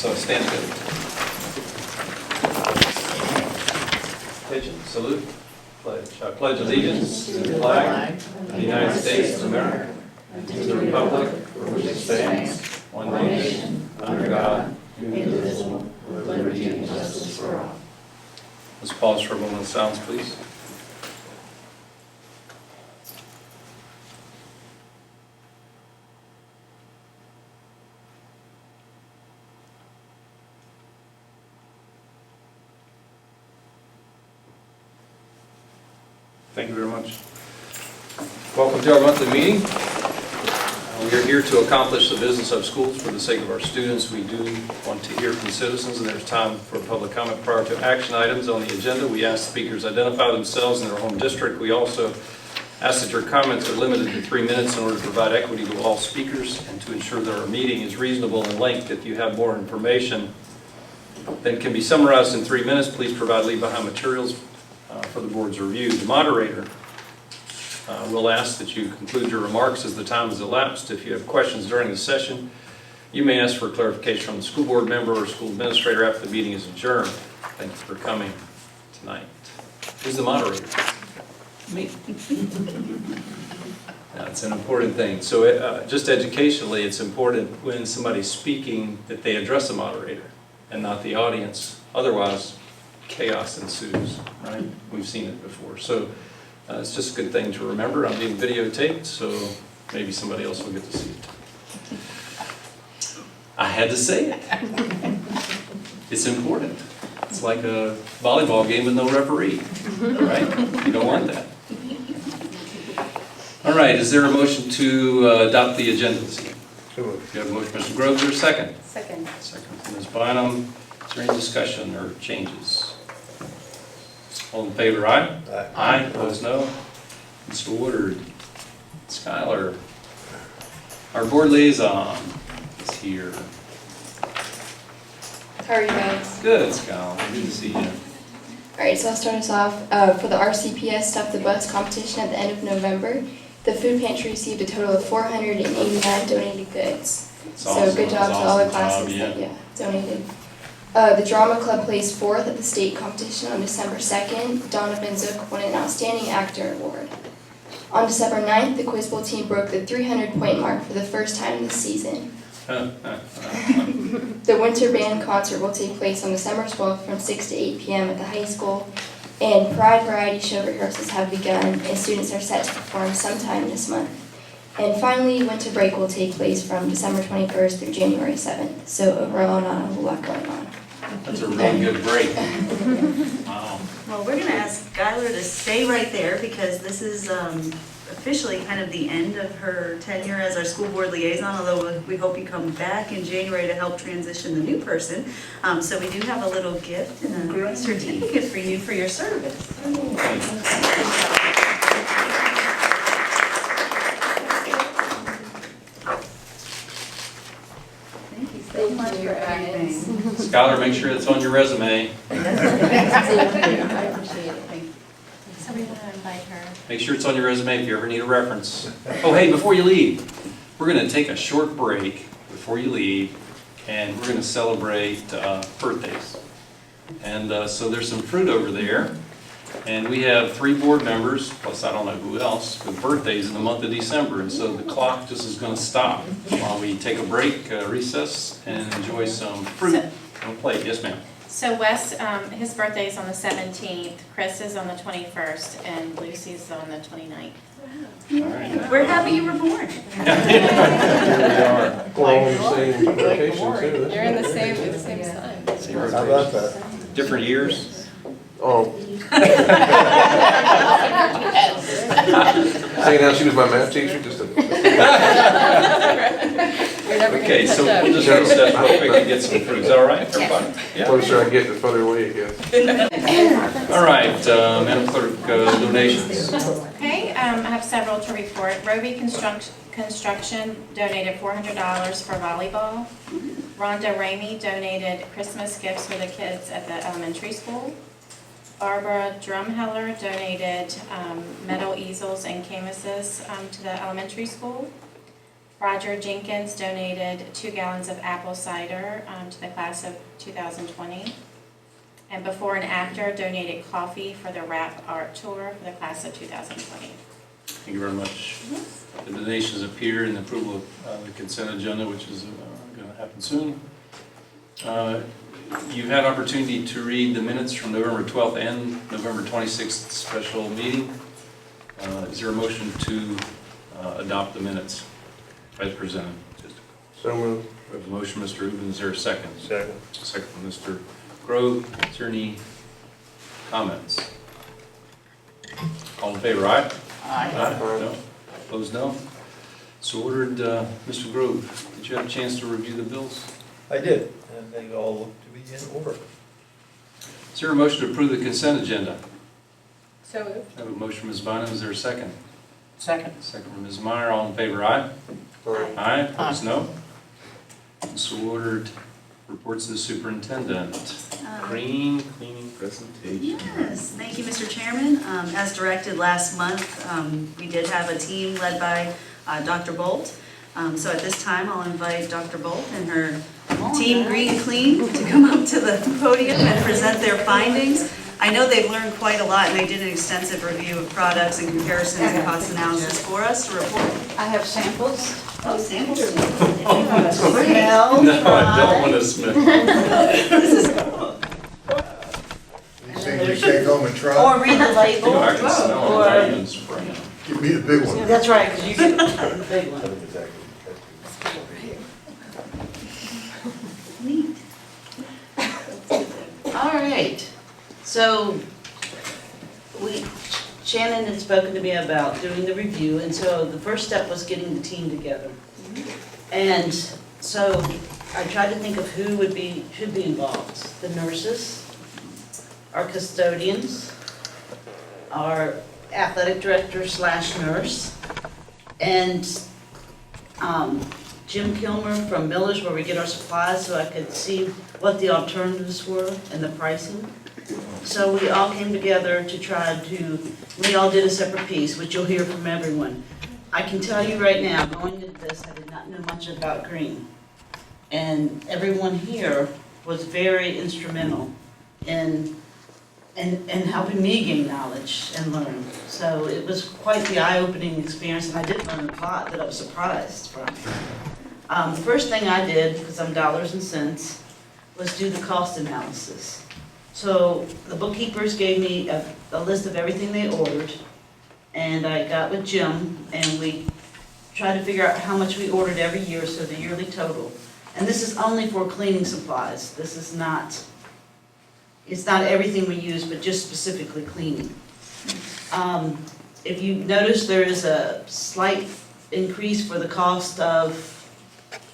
So stand good. Attention, salute, pledge. I pledge allegiance to the flag of the United States of America and to the republic for which it stands, one nation, under God, indivisible, with liberty and justice for all. Let's pause for a moment of silence, please. Thank you very much. Welcome to our monthly meeting. We are here to accomplish the business of schools for the sake of our students. We do want to hear from citizens, and there's time for public comment prior to action items on the agenda. We ask speakers identify themselves and their home district. We also ask that your comments are limited to 3 minutes in order to provide equity to all speakers and to ensure that our meeting is reasonable in length. If you have more information than can be summarized in 3 minutes, please provide leave-behind materials for the board's review. The moderator will ask that you conclude your remarks as the time has elapsed. If you have questions during the session, you may ask for clarification from the school board member or school administrator after the meeting is adjourned. Thank you for coming tonight. Who's the moderator? Me. That's an important thing. So just educationally, it's important when somebody's speaking that they address the moderator and not the audience. Otherwise, chaos ensues, right? We've seen it before. So it's just a good thing to remember. I'm being videotaped, so maybe somebody else will get to see it. I had to say it. It's important. It's like a volleyball game with no referee, right? You don't want that. All right, is there a motion to adopt the agenda this evening? You have a motion, Mr. Groves, or a second? Second. Second from Ms. Bynum. Is there any discussion or changes? All in favor, aye? Aye. Aye. Opposed, no. It's ordered. Skylar, our board liaison, is here. How are you guys? Good, Skylar. Good to see you. Alright, so I'll start us off. For the RCPS Stuff the Butts competition at the end of November, the food pantry received a total of 489 donated goods. It's So awesome. good job to all the Awesome classes job, that donated. The drama club placed 4th at the state competition on December 2nd. Donovan Zook won an Outstanding Actor Award. On December 9th, the Quiz Bowl team broke the 300-point mark for the first time this season. The Winter Band concert will take place on December 12th from 6 to 8 p.m. at the high school. And Pride Variety Show rehearsals have begun, and students are set to perform sometime this month. And finally, winter break will take place from December 21st through January 7th. So overall, not a whole lot going on. That's a really good break. Wow. Well, we're going to ask Skylar to stay right there because this is officially kind of the end of her tenure as our school board liaison, although we hope you come back in January to help transition the new person. So we do have a little gift and a certificate for you for your service. Thank you so much for everything. Skylar, make sure it's on your resume. I appreciate it. Thank you. Somebody want to invite her? Make sure it's on your resume if you ever need a reference. Oh, hey, before you leave, we're going to take a short break before you leave, and we're going to celebrate birthdays. And so there's some fruit over there, and we have 3 board members, plus I don't know who else, with birthdays in the month of December, and so the clock just is going to stop while we take a break, recess, and enjoy some fruit on a plate. Yes, ma'am. So Wes, his birthday is on the 17th, Chris is on the 21st, and Lucy's on the 29th. All right. We're happy you were born. Here we are. We're all in the same location too. You're in the same sign. How about that? Different years. Oh. Saying how she was my math teacher, just a... Okay, so we'll just recess real quick and get some fruit. Is that all right, everybody? Yeah. Closer I get, the further away it gets. All right, Madam Clerk, donations. Okay, I have several to report. Roby Construction donated $400 for volleyball. Rhonda Ramey donated Christmas gifts for the kids at the elementary school. Barbara Drumheller donated metal easels and canvases to the elementary school. Roger Jenkins donated 2 gallons of apple cider to the class of 2020. And Before and After donated coffee for the rap art tour for the class of 2020. Thank you very much. The donations appear in the approval of the consent agenda, which is going to happen soon. You've had opportunity to read the minutes from November 12th and November 26th special meeting. Is there a motion to adopt the minutes as presented? So moved. We have a motion, Mr. Rubin. Is there a second? Second. Second from Mr. Grove. Is there any comments? All in favor, aye? Aye. No? Opposed, no? So ordered. Mr. Grove, did you have a chance to review the bills? I did, and they all look to be in order. Is there a motion to approve the consent agenda? So moved. I have a motion from Ms. Bynum. Is there a second? Second. Second from Ms. Meyer. All in favor, aye? Aye. Aye. Opposed, no? So ordered. Reports to the superintendent. Green cleaning presentation. Yes, thank you, Mr. Chairman. As directed last month, we did have a team led by Dr. Bolt. So at this time, I'll invite Dr. Bolt and her team Green Clean to come up to the podium and present their findings. I know they've learned quite a lot, and they did an extensive review of products and comparisons and cost analysis for us to report. I have samples. Oh, samples. Smell, No, I don't want to smell. These things you take home and try. or read the label. You know, I can smell it. I even spray it. Give me the big one. That's right, because you get the big one. Neat. All right, so Shannon had spoken to me about doing the review, and so the first step was getting the team together. And so I tried to think of who should be involved. The nurses, our custodians, our athletic director / nurse, and Jim Kilmer from Miller's, where we get our supplies, so I could see what the alternatives were and the pricing. So we all came together to try to, we all did a separate piece, which you'll hear from everyone. I can tell you right now, going into this, I did not know much about green. And everyone here was very instrumental in helping me gain knowledge and learn. So it was quite the eye-opening experience, and I did learn a lot that I was surprised from. The first thing I did, because I'm dollars and cents, was do the cost analysis. So the bookkeepers gave me a list of everything they ordered, and I got with Jim, and we tried to figure out how much we ordered every year, so the yearly total. And this is only for cleaning supplies. This is not, it's not everything we use, but just specifically cleaning. If you notice, there is a slight increase for the cost of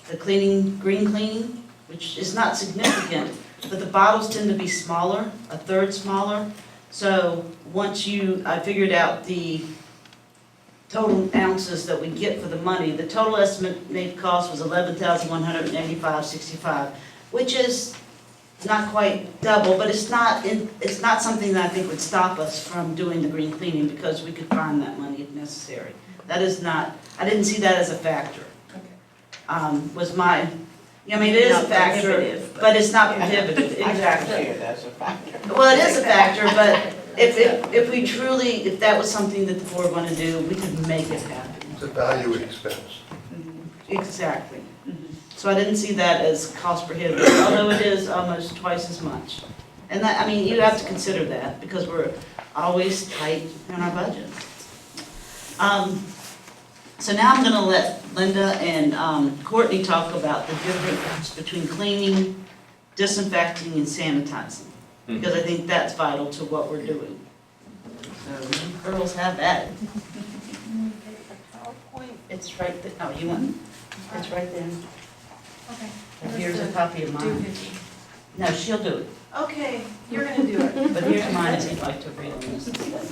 the cleaning, green cleaning, which is not significant, but the bottles tend to be smaller, a third smaller. So once I figured out the total ounces that we get for the money, the total estimated cost was $11,185.65, which is not quite double, but it's not something that I think would stop us from doing the green cleaning, because we could find that money if necessary. That is not, I didn't see that as a factor. Was my, I mean, it is a factor, but it's not prohibitive. Exactly. That's a factor. Well, it is a factor, but if we truly, if that was something that the board wanted to do, we could make it happen. It's a value expense. Exactly. So I didn't see that as cost prohibitive, although it is almost twice as much. And that, I mean, you have to consider that, because we're always tight on our budget. So now I'm gonna let Linda and Courtney talk about the difference between cleaning, disinfecting, and sanitizing, because I think that's vital to what we're doing. So you girls have that. It's right there. Oh, you want? It's right there. Okay. And here's a copy of mine. No, she'll do it. Okay, you're gonna do it. But here's mine if you'd like to read on this instead.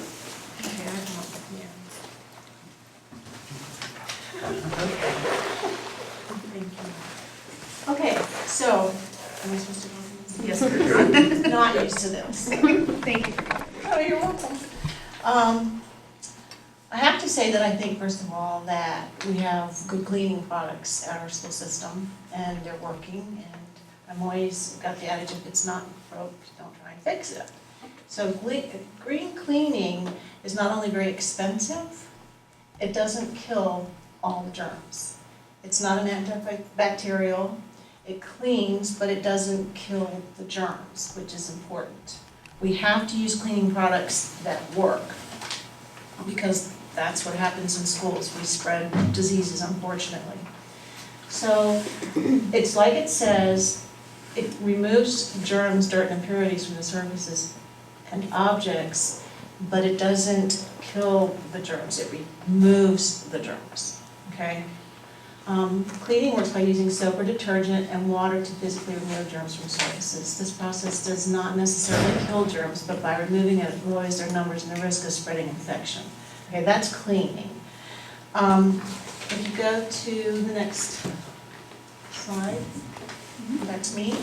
Okay, I don't, yeah. Thank you. Okay, so, am I supposed to go? Yes, I'm not used to this. Thank you. Oh, you're welcome. I have to say that I think, first of all, that we have good cleaning products at our school system, and they're working, and I'm always got the adage, if it's not broke, don't try and fix it. So green cleaning is not only very expensive, it doesn't kill all the germs. It's not an antibacterial, it cleans, but it doesn't kill the germs, which is important. We have to use cleaning products that work, because that's what happens in schools. We spread diseases, unfortunately. So it's like it says, it removes germs, dirt, and impurities from the surfaces and objects, but it doesn't kill the germs. It removes the germs, okay? Cleaning works by using soap or detergent and water to physically remove germs from surfaces. This process does not necessarily kill germs, but by removing it, it lowers their numbers and the risk of spreading infection. Okay, that's cleaning. If you go to the next slide, that's me.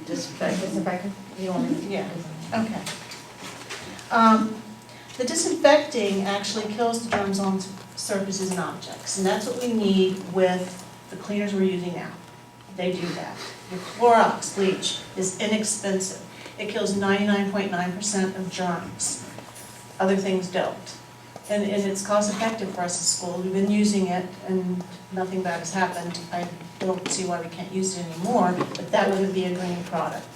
Disinfectant. You don't want to. Yeah, okay. The disinfecting actually kills the germs on surfaces and objects, and that's what we need with the cleaners we're using now. They do that. Your Clorox bleach is inexpensive. It kills 99.9% of germs. Other things don't. And it's cost effective for us at school. We've been using it and nothing bad has happened. I don't see why we can't use it anymore, but that wouldn't be a green product.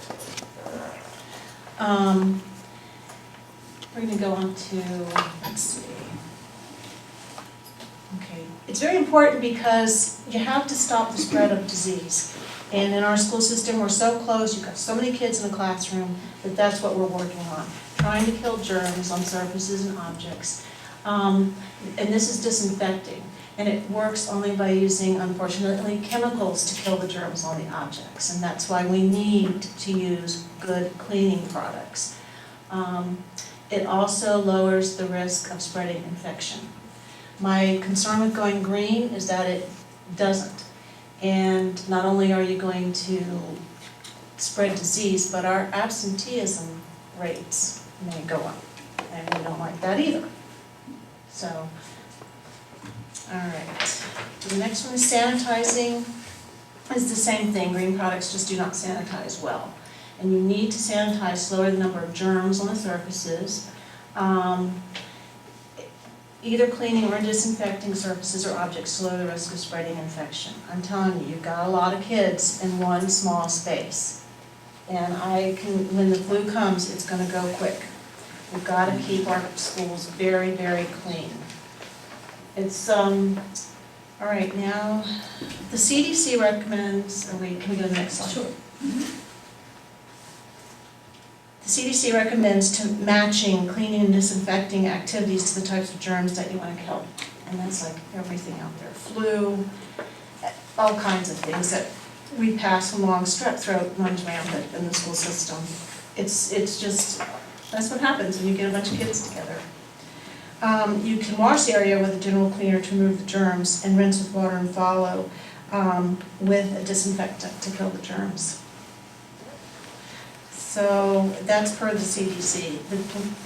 We're gonna go on to, let's see. Okay, it's very important because you have to stop the spread of disease. And in our school system, we're so close, you've got so many kids in the classroom, that that's what we're working on. Trying to kill germs on surfaces and objects. And this is disinfecting. And it works only by using, unfortunately, chemicals to kill the germs on the objects. And that's why we need to use good cleaning products. It also lowers the risk of spreading infection. My concern with going green is that it doesn't. And not only are you going to spread disease, but our absenteeism rates may go up. And we don't like that either. So, all right. The next one is sanitizing. It's the same thing. Green products just do not sanitize well. And you need to sanitize to lower the number of germs on the surfaces. Either cleaning or disinfecting surfaces or objects to lower the risk of spreading infection. I'm telling you, you've got a lot of kids in one small space. And when the flu comes, it's gonna go quick. We've gotta keep our schools very, very clean. It's, all right, now, the CDC recommends, can we go to the next slide? Sure. The CDC recommends to matching cleaning and disinfecting activities to the types of germs that you want to kill. And that's like everything out there. Flu, all kinds of things that we pass along. Strep throat runs rampant in the school system. It's just, that's what happens when you get a bunch of kids together. You can wash the area with a general cleaner to remove the germs and rinse with water and follow with a disinfectant to kill the germs. So that's per the CDC. The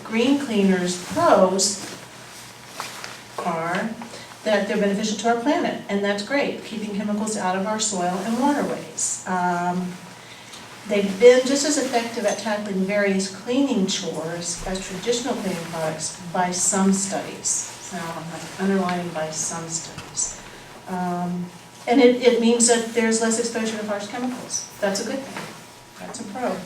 green cleaners' pros are that they're beneficial to our planet, and that's great, keeping chemicals out of our soil and waterways. They've been just as effective at tackling various cleaning chores as traditional cleaning products by some studies. So I'm underlining by some studies. And it means that there's less exposure to harsh chemicals. That's a good thing. That's a pro.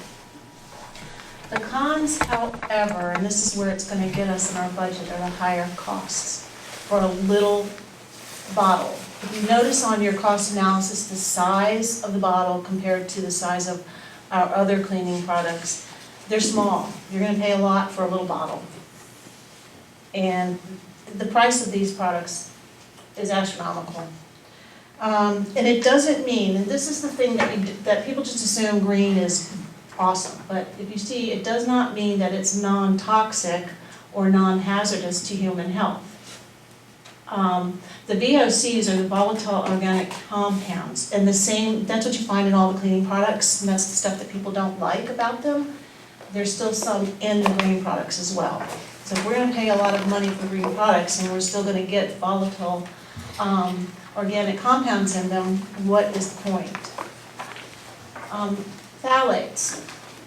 The cons, however, and this is where it's going to get us in our budget, are the higher costs for a little bottle. If you notice on your cost analysis, the size of the bottle compared to the size of our other cleaning products, they're small. You're going to pay a lot for a little bottle. And the price of these products is astronomical. And it doesn't mean, and this is the thing that people just assume green is awesome, but if you see, it does not mean that it's non-toxic or non-hazardous to human health. The VOCs are the volatile organic compounds, and that's what you find in all the cleaning products, and that's the stuff that people don't like about them. There's still some in the green products as well. So if we're gonna pay a lot of money for green products and we're still gonna get volatile, organic compounds in them, what is the point? Phthalates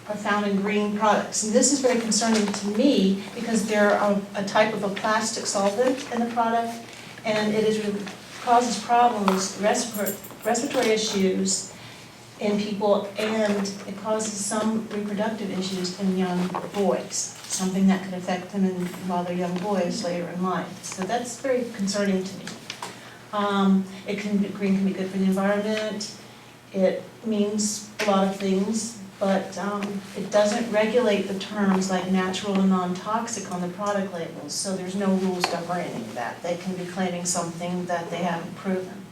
are found in green products, and this is very concerning to me because they're a type of a plastic solvent in the product, and causes problems, respiratory issues in people, and it causes some reproductive issues in young boys, something that could affect them while they're young boys later in life. So that's very concerning to me. Green can be good for the environment. It means a lot of things, but it doesn't regulate the terms like natural and non-toxic on the product labels, so there's no rules governing that. They can be claiming something that they haven't proven.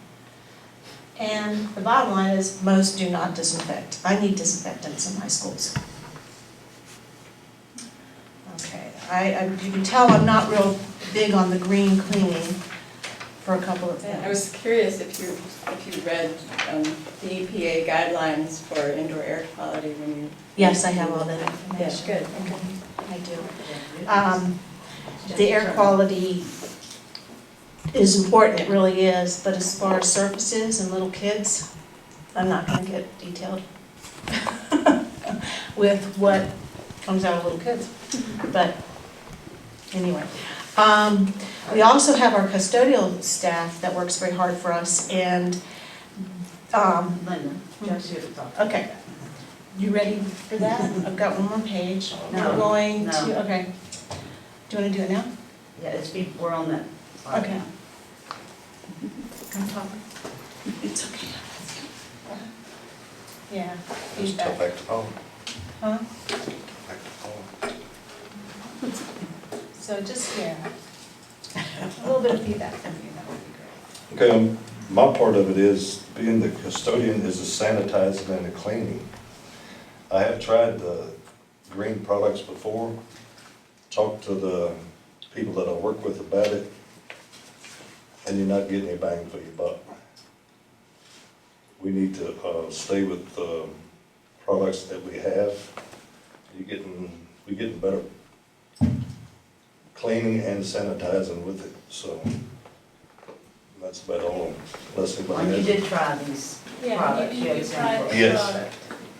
And the bottom line is, most do not disinfect. I need disinfectants in my schools. Okay, you can tell I'm not real big on the green cleaning for a couple of things. I was curious if you read the EPA guidelines for indoor air quality when you... Yes, I have all that information. Yes, good. Okay, I do. The air quality is important, it really is, but as far as surfaces and little kids, I'm not gonna get detailed with what comes out of little kids, but anyway. We also have our custodial staff that works very hard for us, and Linda, just here to talk. okay. You ready for that? I've got one more page. No, We're going no. to, okay. Do you want to do it now? Yeah, we're on that. slide Okay. now. Come talk. It's okay. Yeah. Just tell Feedback. back to home. Huh? Back to home. So just, yeah. A little bit of feedback from you, that would be great. Okay, my part of it is, being the custodian is the sanitizing and the cleaning. I have tried the green products before, talked to the people that I work with about it, and you're not getting any bang for your buck. We need to stay with the products that we have. We're getting better cleaning and sanitizing with it, so that's about all. Unless anybody And you has- did try these products, you had samples. Yes. product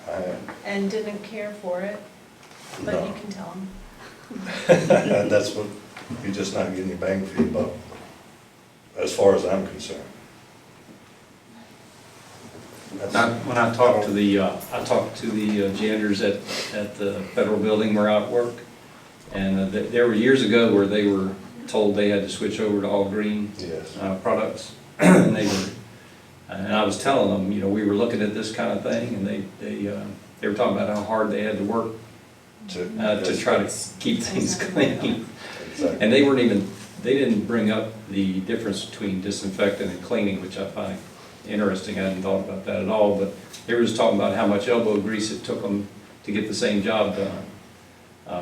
I have. and didn't care for it, but No. you can tell them. That's what, you're just not getting your bang for your buck, as far as I'm concerned. When I talked to the janitors at the federal building where I work, and there were years ago where they were told they had to switch over to all green Yes. products, and and I was telling them, you know, we were looking at this kind of thing, and they were talking about how hard they had to work to try to keep things clean. Exactly. And they didn't bring up the difference between disinfectant and cleaning, which I find interesting. I hadn't thought about that at all, but they were just talking about how much elbow grease it took them to get the same job done,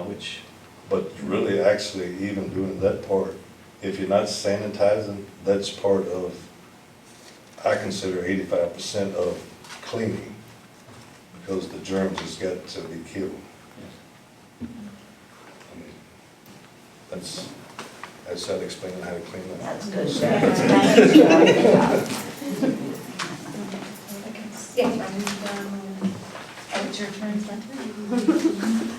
which... But really, actually, even doing that part, if you're not sanitizing, that's part of, I consider 85% of cleaning, because the germs has got to be killed. I mean, that's how to explain how to clean that. That's good. Yeah. Oh, it's your turn, Linda?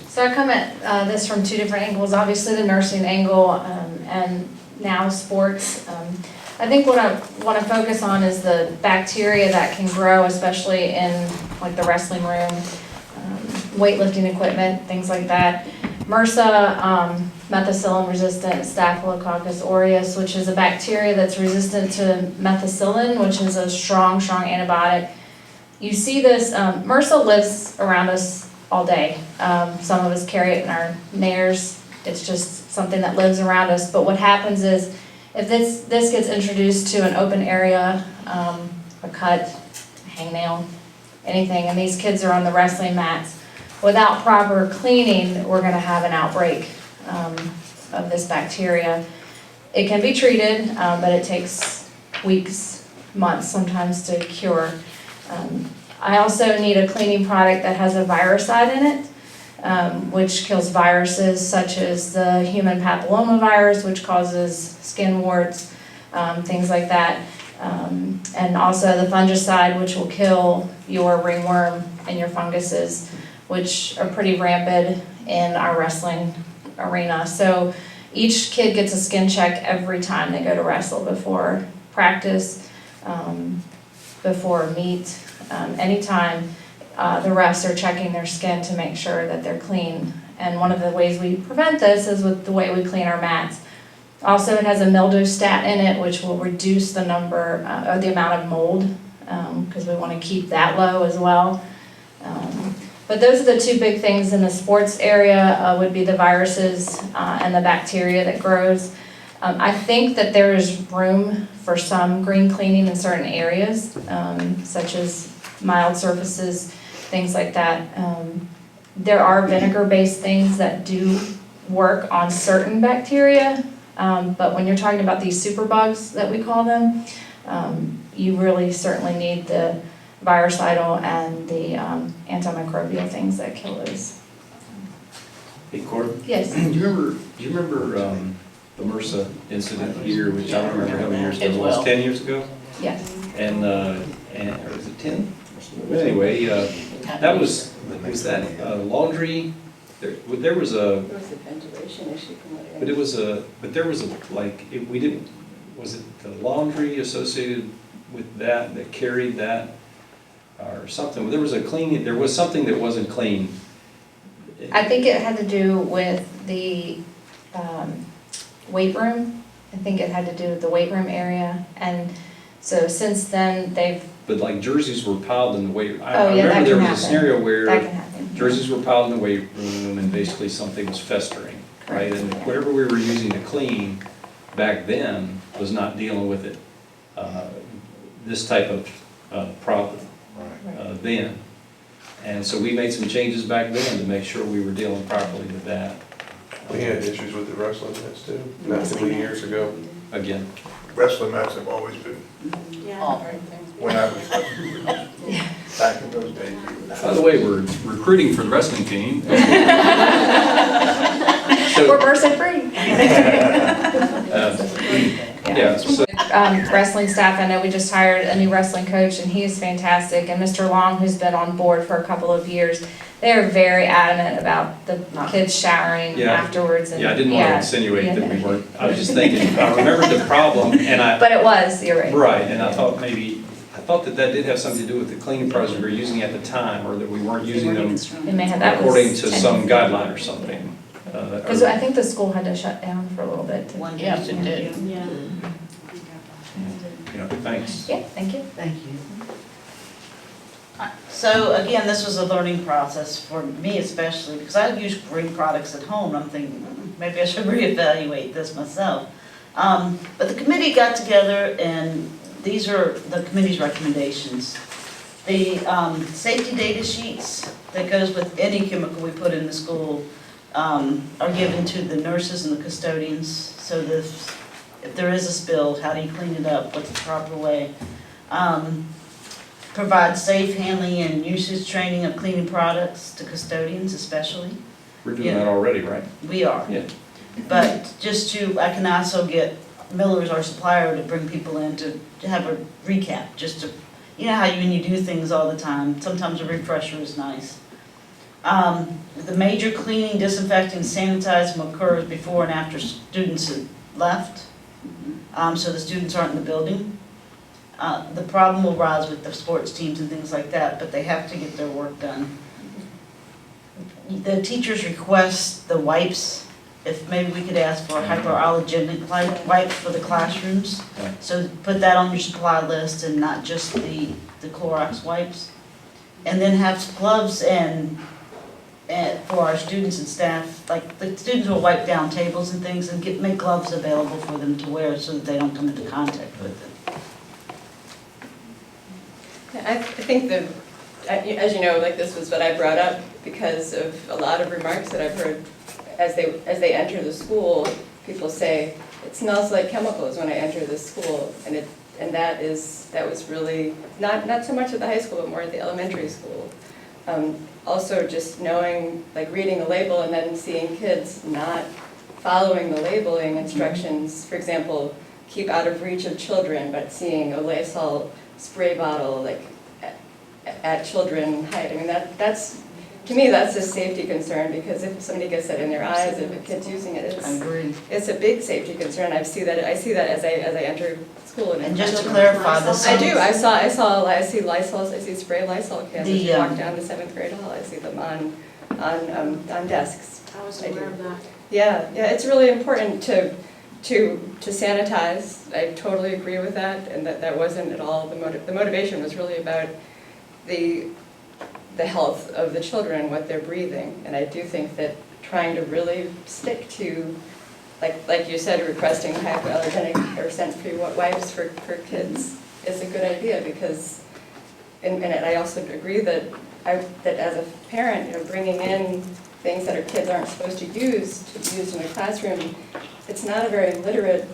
So I come at this from two different angles, obviously the nursing angle and now sports. I think what I want to focus on is the bacteria that can grow, especially in like the wrestling room, weightlifting equipment, things like that. MRSA, methicillin resistant Staphylococcus aureus, which is a bacteria that's resistant to methicillin, which is a strong antibiotic. You see this, MRSA lives around us all day. Some of us carry it in our nares. It's just something that lives around us. But what happens is, if this gets introduced to an open area, a cut, a hangnail, anything, and these kids are on the wrestling mats, without proper cleaning, we're going to have an outbreak of this bacteria. It can be treated, but it takes weeks, months sometimes to cure. I also need a cleaning product that has a viricide in it. which kills viruses such as the human papillomavirus, which causes skin warts, things like that. And also the fungicide, which will kill your ringworm and your funguses, which are pretty rampant in our wrestling arena. So each kid gets a skin check every time they go to wrestle, before practice, before meet, anytime the refs are checking their skin to make sure that they're clean. And one of the ways we prevent this is with the way we clean our mats. Also, it has a mildew stat in it, which will reduce the number, or the amount of mold, because we want to keep that low as well. But those are the two big things in the sports area, would be the viruses and the bacteria that grows. I think that there is room for some green cleaning in certain areas, such as mild surfaces, things like that. There are vinegar-based things that do work on certain bacteria, but when you're talking about these superbugs that we call them, you really certainly need the virucidal and the antimicrobial things that kill those. Hey, Court? Yes. Do you remember the MRSA incident here, which I don't remember how many years ago, it was 10 years ago? Yes. And or was it 10? But anyway, that was that laundry, there was a, There was a ventilation issue from what I but there was a, like, we didn't, was it the laundry associated with that carried that? Or something, there was a cleaning, there was something that wasn't clean. I think it had to do with the weight room. I think it had to do with the weight room area. And so since then, they've... But like jerseys were piled in the weight room. Oh, yeah, that can happen. I remember there was a scenario That where can happen. jerseys were piled in the weight room and basically something was festering, right? And whatever we were using to clean back then was not dealing with it, this type of problem. Then. And so we made some changes back then to make sure we were dealing properly with that. We had issues with the wrestling mats too, not too many years ago. Again. Wrestling mats have always been, when I was back in those days. By the way, we're recruiting for the wrestling team. We're MRSA free. Yeah, so Wrestling staff, I know we just hired a new wrestling coach and he is fantastic. And Mr. Long, who's been on board for a couple of years, they're very adamant about the kids showering afterwards. And yeah, I didn't want to insinuate that we weren't, I was just thinking, I remembered the problem and But it was, you're right. Right, and I thought that did have something to do with the cleaning products we were using at the time, or that we weren't using them It may have, that was according to 10 some years ago. guideline or something. Because I think the school had to shut down for a little bit. Yes, it did. Yeah, thanks. Yeah, thank you. Thank you. So again, this was a learning process for me especially, because I use green products at home. I'm thinking, maybe I should reevaluate this myself. But the committee got together and these are the committee's recommendations. The safety data sheets that goes with any chemical we put in the school are given to the nurses and the custodians. So if there is a spill, how do you clean it up? What's the proper way? Provide safe handling and usage training of cleaning products to custodians especially. We're doing that already, right? We are. Yeah. But I can also get Miller's, our supplier, to bring people in to have a recap, just to, you know how when you do things all the time, sometimes a refresher is nice. The major cleaning, disinfecting, sanitizing occurs before and after students have left, so the students aren't in the building. The problem will rise with the sports teams and things like that, but they have to get their work done. The teachers request the wipes, if maybe we could ask for hypoallergenic wipes for the classrooms. So put that on your supply list and not just the Clorox wipes. And then have gloves and for our students and staff, like the students will wipe down tables and things and make gloves available for them to wear so that they don't come into contact with it. I think that, as you know, like this was what I brought up because of a lot of remarks that I've heard as they enter the school. People say, it smells like chemicals when I enter the school, and that was really, not so much at the high school, but more at the elementary school. Also just knowing, like reading the label and then seeing kids not following the labeling instructions. For example, keep out of reach of children, but seeing a Lysol spray bottle like at children height. I mean, that's, to me, that's a safety concern, because if somebody gets that in their eyes, if a kid's using it, it's a big safety concern. I see that as I enter school. And just to clarify, this. I do, I see Lysols, I see spray Lysol cans as you walk down the 7th grade hall, I see them on desks. I was aware of that. Yeah, it's really important to sanitize. I totally agree with that, and that wasn't at all, the motivation was really about the health of the children, what they're breathing. And I do think that trying to really stick to, like you said, requesting hypoallergenic or scent-free wipes for kids is a good idea, because, and I also agree that that as a parent, bringing in things that our kids aren't supposed to use in the classroom, it's not a very literate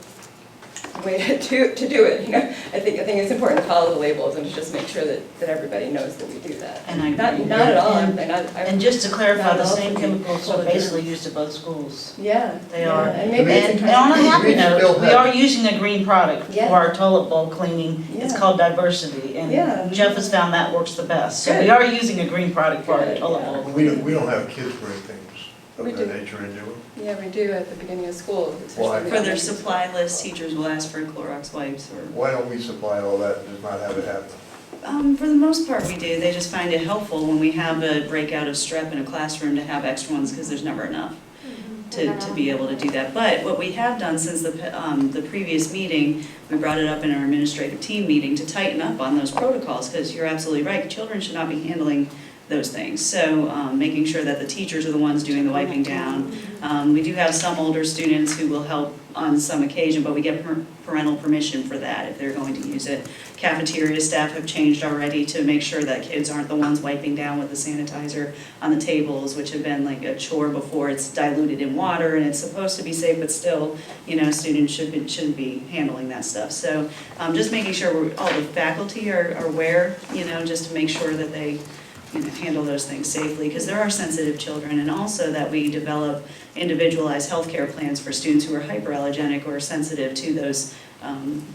way to do it. I think it's important to follow the labels and to just make sure that everybody knows that we do that. And I agree. Not at all. And just to clarify, the same not chemicals are basically used at both schools. Yeah. They are. And maybe it's And on a happy We still note, we have- are using a green product Yeah. for our toilet bowl cleaning. It's Yeah. called Diversity, Yeah. and Jeff has found that works the best. So we Good. are using a green product for our Good, toilet yeah. bowl. We don't have kids bring things We of do. that nature into it. Yeah, we do at the beginning of school. especially Why? with For their the- supply list, teachers will ask for Clorox wipes or. Why don't we supply all that and just not have it happen? For the most part, we do. They just find it helpful when we have a breakout of strep in a classroom to have extra ones, because there's never enough to be able to do that. But what we have done since the previous meeting, we brought it up in our administrative team meeting to tighten up on those protocols, because you're absolutely right, children should not be handling those things. So making sure that the teachers are the ones doing the wiping down. We do have some older students who will help on some occasion, but we get parental permission for that if they're going to use it. Cafeteria staff have changed already to make sure that kids aren't the ones wiping down with the sanitizer on the tables, which have been like a chore before. It's diluted in water and it's supposed to be safe, but still, students shouldn't be handling that stuff. So just making sure all the faculty are aware, just to make sure that they handle those things safely, because there are sensitive children, and also that we develop individualized healthcare plans for students who are hyperallergenic or sensitive to those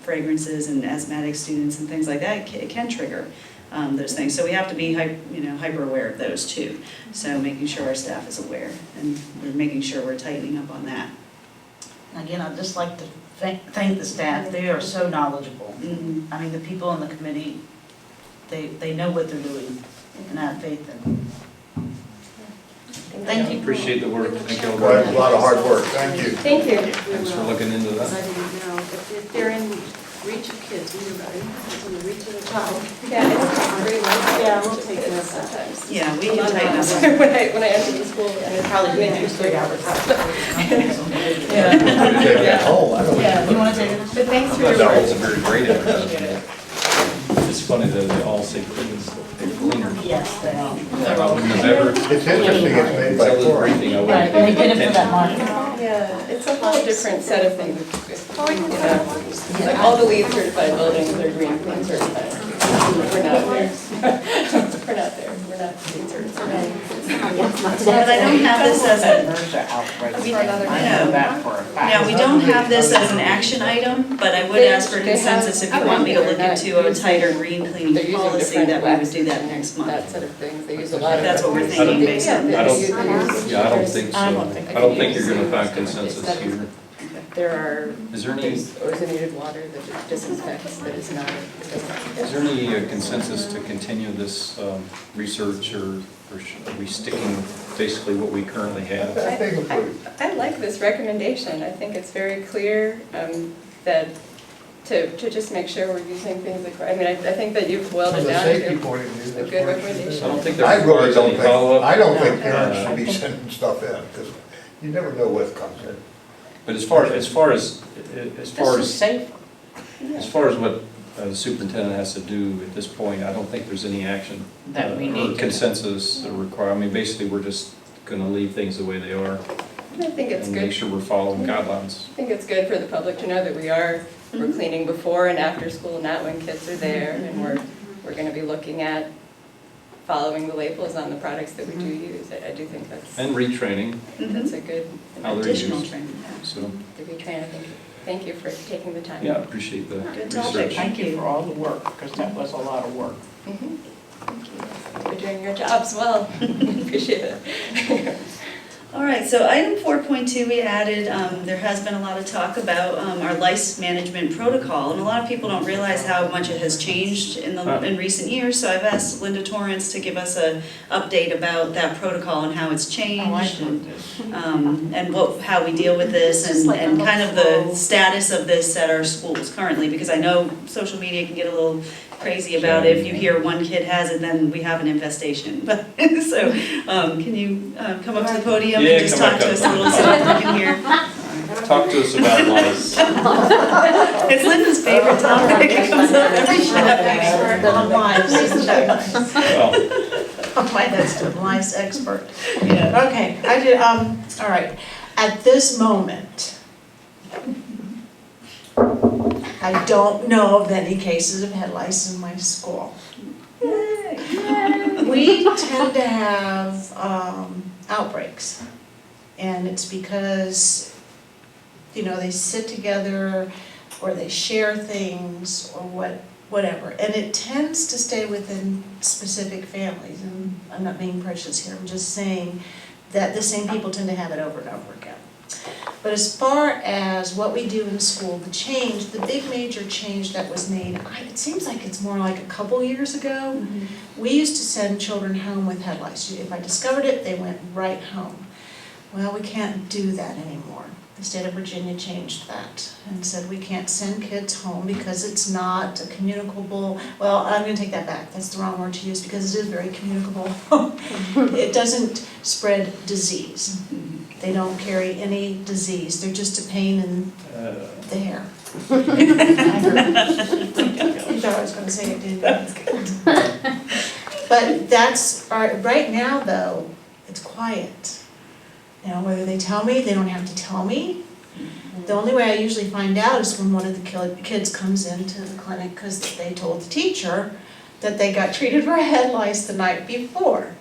fragrances, and asthmatic students and things like that. It can trigger those things. So we have to be hyper aware of those too. So making sure our staff is aware, and we're making sure we're tightening up on that. Again, I'd just like to thank the staff. They are so knowledgeable. Mhm. I mean, the people on the committee, they know what they're doing, and I have faith in them. Thank you. Appreciate the work. Thank you all Well, very that's a much. lot of hard work, thank you. Thank you. Thanks for looking into Because I that. didn't know, if they're in reach of kids, we know better, it's in the reach of a child. Yeah, it's very light. Yeah, we'll take care of that. Sometimes. Yeah, we A can lot of tighten up. times when I enter the school. And it'd probably be 2 3 hours. Yeah. Take that home, I don't. Yeah. You want to take it? But thanks I for thought your that work. was a very great advertisement. It's funny that they all say cleaners. Yes, they are. I wouldn't have ever, It's interesting, it's made by until this Clorox. briefing, I wouldn't Right, have and we paid did it for that attention. month. Yeah, it's a whole different set of things. Like all the LEED certified buildings are green certified. We're not there. We're not there. We're not LEED certified. But I don't have this as a, no, we don't have this as an action item, but I would ask for consensus if you want me to look into a tighter green They're cleaning using policy, different that we would waxes do that and next month. that set of things. They use a lot of. That's what we're thinking based on Yeah, I don't- they use- Yeah, I don't think so. I I don't don't think you're gonna find consensus here. There are, Is there any, there's ozonated water that disinfects, that is not, is there any consensus to continue this research, or are we sticking basically what we currently have? I think if we- I like this recommendation. I think it's very clear that to just make sure we're using things like, I mean, I think that you've boiled From it the down safety to point of view. a that's good what it should be. recommendation. I don't think I there really requires don't any think, follow-up. I don't think parents should be sending stuff in, because you never know what comes in. But as far as safe. as far as what the superintendent has to do at this point, I don't think there's any action. That we need or to- consensus required. I mean, basically, we're just gonna leave things the way they are I think it's and good. make sure we're following guidelines. I think it's good for the public to know that we're cleaning before and after school, not when kids are there, and we're gonna be looking at following the labels on the products that we do use. I do think And retraining, that's a good how they're Additional used. training. So, to be trained. Thank you for taking the time. yeah, appreciate the Good topic. research. Thank you. for all the work, because that was a lot of work. Mhm. Thank you. You're doing your jobs well. Appreciate it. All right, so item 4.2 we added, there has been a lot of talk about our lice management protocol, and a lot of people don't realize how much it has changed in recent years, so I've asked Linda Torrance to give us an update about that protocol and how it's changed, and how we deal with this, and kind of the status of this at our schools currently, because I know social media can get a little crazy about it. If you hear one kid has it, then we have an infestation. But so, can you come up to the podium Yeah, and just come talk back to up. us a little so that we can hear? Talk to us about lice. It's Linda's favorite topic. It comes up every show. On lives, isn't it? Well, My head's to lice expert. Yeah. Okay, I did, all right. At this moment, I don't know of any cases of head lice in my school. We tend to have outbreaks, and it's because, they sit together, or they share things, or whatever, and it tends to stay within specific families, and I'm not being precious here, I'm just saying that the same people tend to have it over and over again. But as far as what we do in school, the big major change that was made, it seems like it's more like a couple years ago. We used to send children home with head lice. If I discovered it, they went right home. Well, we can't do that anymore. The state of Virginia changed that and said we can't send kids home because it's not a communicable, well, I'm going to take that back. That's the wrong word to use because it is very communicable. It doesn't spread disease. They don't carry any disease. They're just a pain in the hair. You thought I was going to say it, didn't you? That's good. But that's, right now though, it's quiet. Whether they tell me, they don't have to tell me. The only way I usually find out is when one of the kids comes into the clinic because they told the teacher that they got treated for head lice the night before.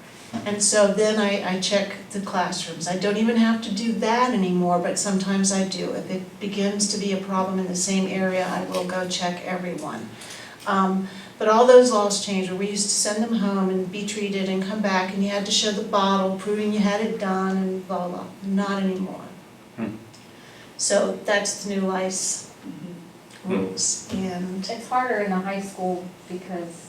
And so then I check the classrooms. I don't even have to do that anymore, but sometimes I do. If it begins to be a problem in the same area, I will go check everyone. But all those laws changed, where we used to send them home and be treated and come back, and you had to show the bottle proving you had it done and blah, blah, blah. Not anymore. So that's the new lice rules, and It's harder in the high school because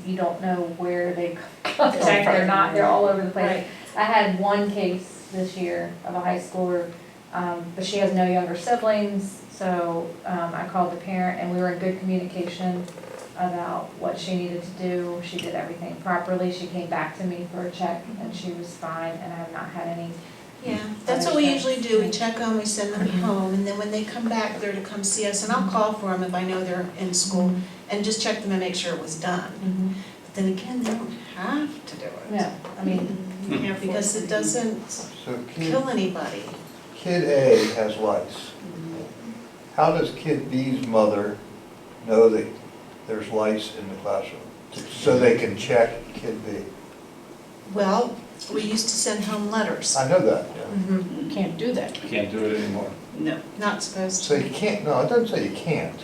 you don't know where they contact, they're all over the place. Right. I had one case this year of a high schooler, but she has no younger siblings, so I called the parent and we were in good communication about what she needed to do. She did everything properly. She came back to me for a check and she was fine, and I have not had any. yeah, that's what we usually do. We check them, we send them home, and then when they come back, they're to come see us, and I'll call for them if I know they're in school, and just check them and make sure it was done. But then again, they don't have to do it. No, I mean, You can't, because it doesn't So kill anybody. kid A has lice. How does kid B's mother know that there's lice in the classroom? So they can check kid B. Well, we used to send home letters. I know that, yeah. You can't do that. you can't do it anymore. No. Not supposed So to. you can't, no, it doesn't say you can't.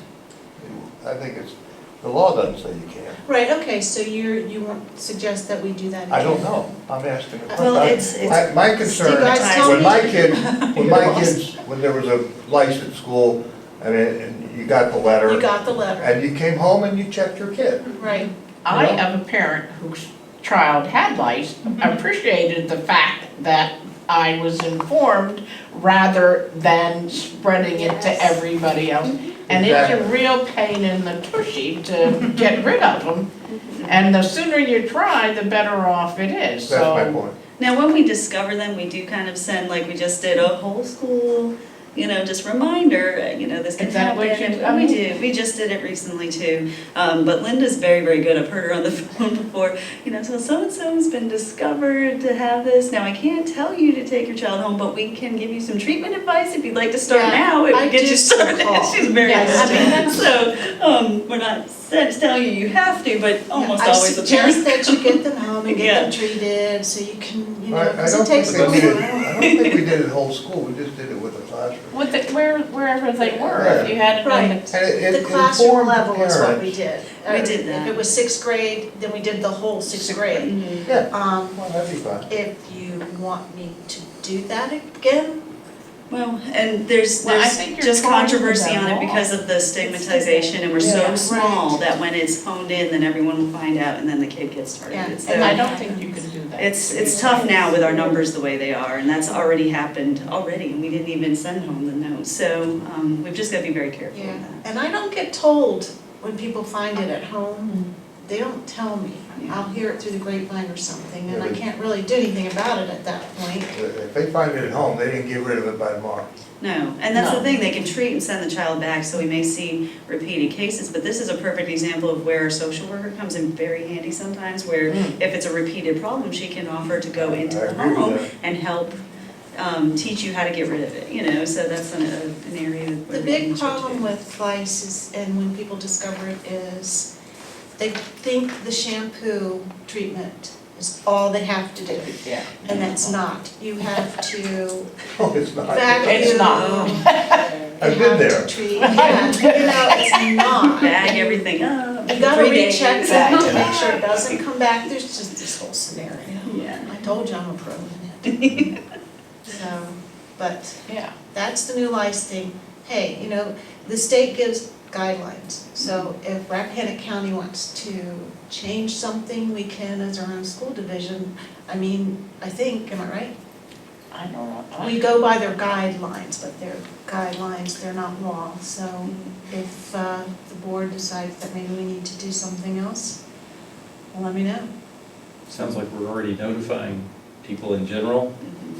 I think it's, the law doesn't say you can't. Right, okay, so you won't suggest that we do that again? I don't know, I'm asking a question. Well, it's My concern, You guys tell when me. my kids, when there was a lice at school, and you got the letter. You got the letter, And you came home and you checked your kid. right. I am a parent whose child had lice, appreciated the fact that I was informed rather than spreading it to everybody else. And it's a Exactly. real pain in the tushy to get rid of them. And the sooner you try, the better off it is, That's my so. point. Now, when we discover them, we do kind of send, like we just did, a whole school just reminder, this can Is that happen. what you- And we do, we just did it recently too. But Linda's very, very good. I've heard her on the phone before, so so-and-so's been discovered to have this. Now, I can't tell you to take your child home, but we can give you some treatment advice if you'd like to start Yeah, now. It I would get you do started. call. She's very Yes. so, we're not telling you have to, but almost always the I suggest parent. that you get them home and Yeah. get them treated, so you can, I because don't it takes think a we did little it, while. I don't think we did it whole school, we just did it with the classroom. With the, wherever they were, if you had it on Right. the. And it The classroom informed level is what we parents. did. We did that. If it was sixth grade, then we did the whole sixth grade. Mhm. Yeah, Um, well, that'd be fine. if you want me to do that again, Well, and there's Well, I think you're just following controversy the on it law. because of the stigmatization, and we're so Yeah. small Right. that when it's honed in, then everyone will find out, and then the kid gets Yeah. targeted. And I So don't think you can do that. it's tough now with our numbers the way they are, and that's already happened already, and we didn't even send home the note. So we've just got to be very careful yeah. with that. And I don't get told when people find it at home. They don't tell me. I'll hear it through the grapevine or something, and I can't really do anything about it at that point. If they find it at home, they didn't get rid of it by tomorrow. No, and that's the No. thing, they can treat and send the child back, so we may see repeated cases, but this is a perfect example of where a social worker comes in very handy sometimes, where if it's a repeated problem, she can offer to go into I the agree with home that. and help teach you how to get rid of it, so that's an area where The we can big check problem too. with lice is, and when people discover it, is they think the shampoo treatment is all they have to do, Yeah. and that's not. You have to Oh, it's not. vacuum. It's not. I've You been have there. to treat, yeah, it's not. Bag everything up. You gotta 3 days. recheck that to make sure it doesn't come back. There's just this whole scenario. Yeah. I told you I'm a pro in it. So, but Yeah. that's the new lice thing. Hey, the state gives guidelines. So if Rappahannock County wants to change something, we can as our own school division. I think, am I right? I don't know. We go by their guidelines, but they're guidelines, they're not law. So if the board decides that maybe we need to do something else, let me know. Sounds like we're already notifying people in general,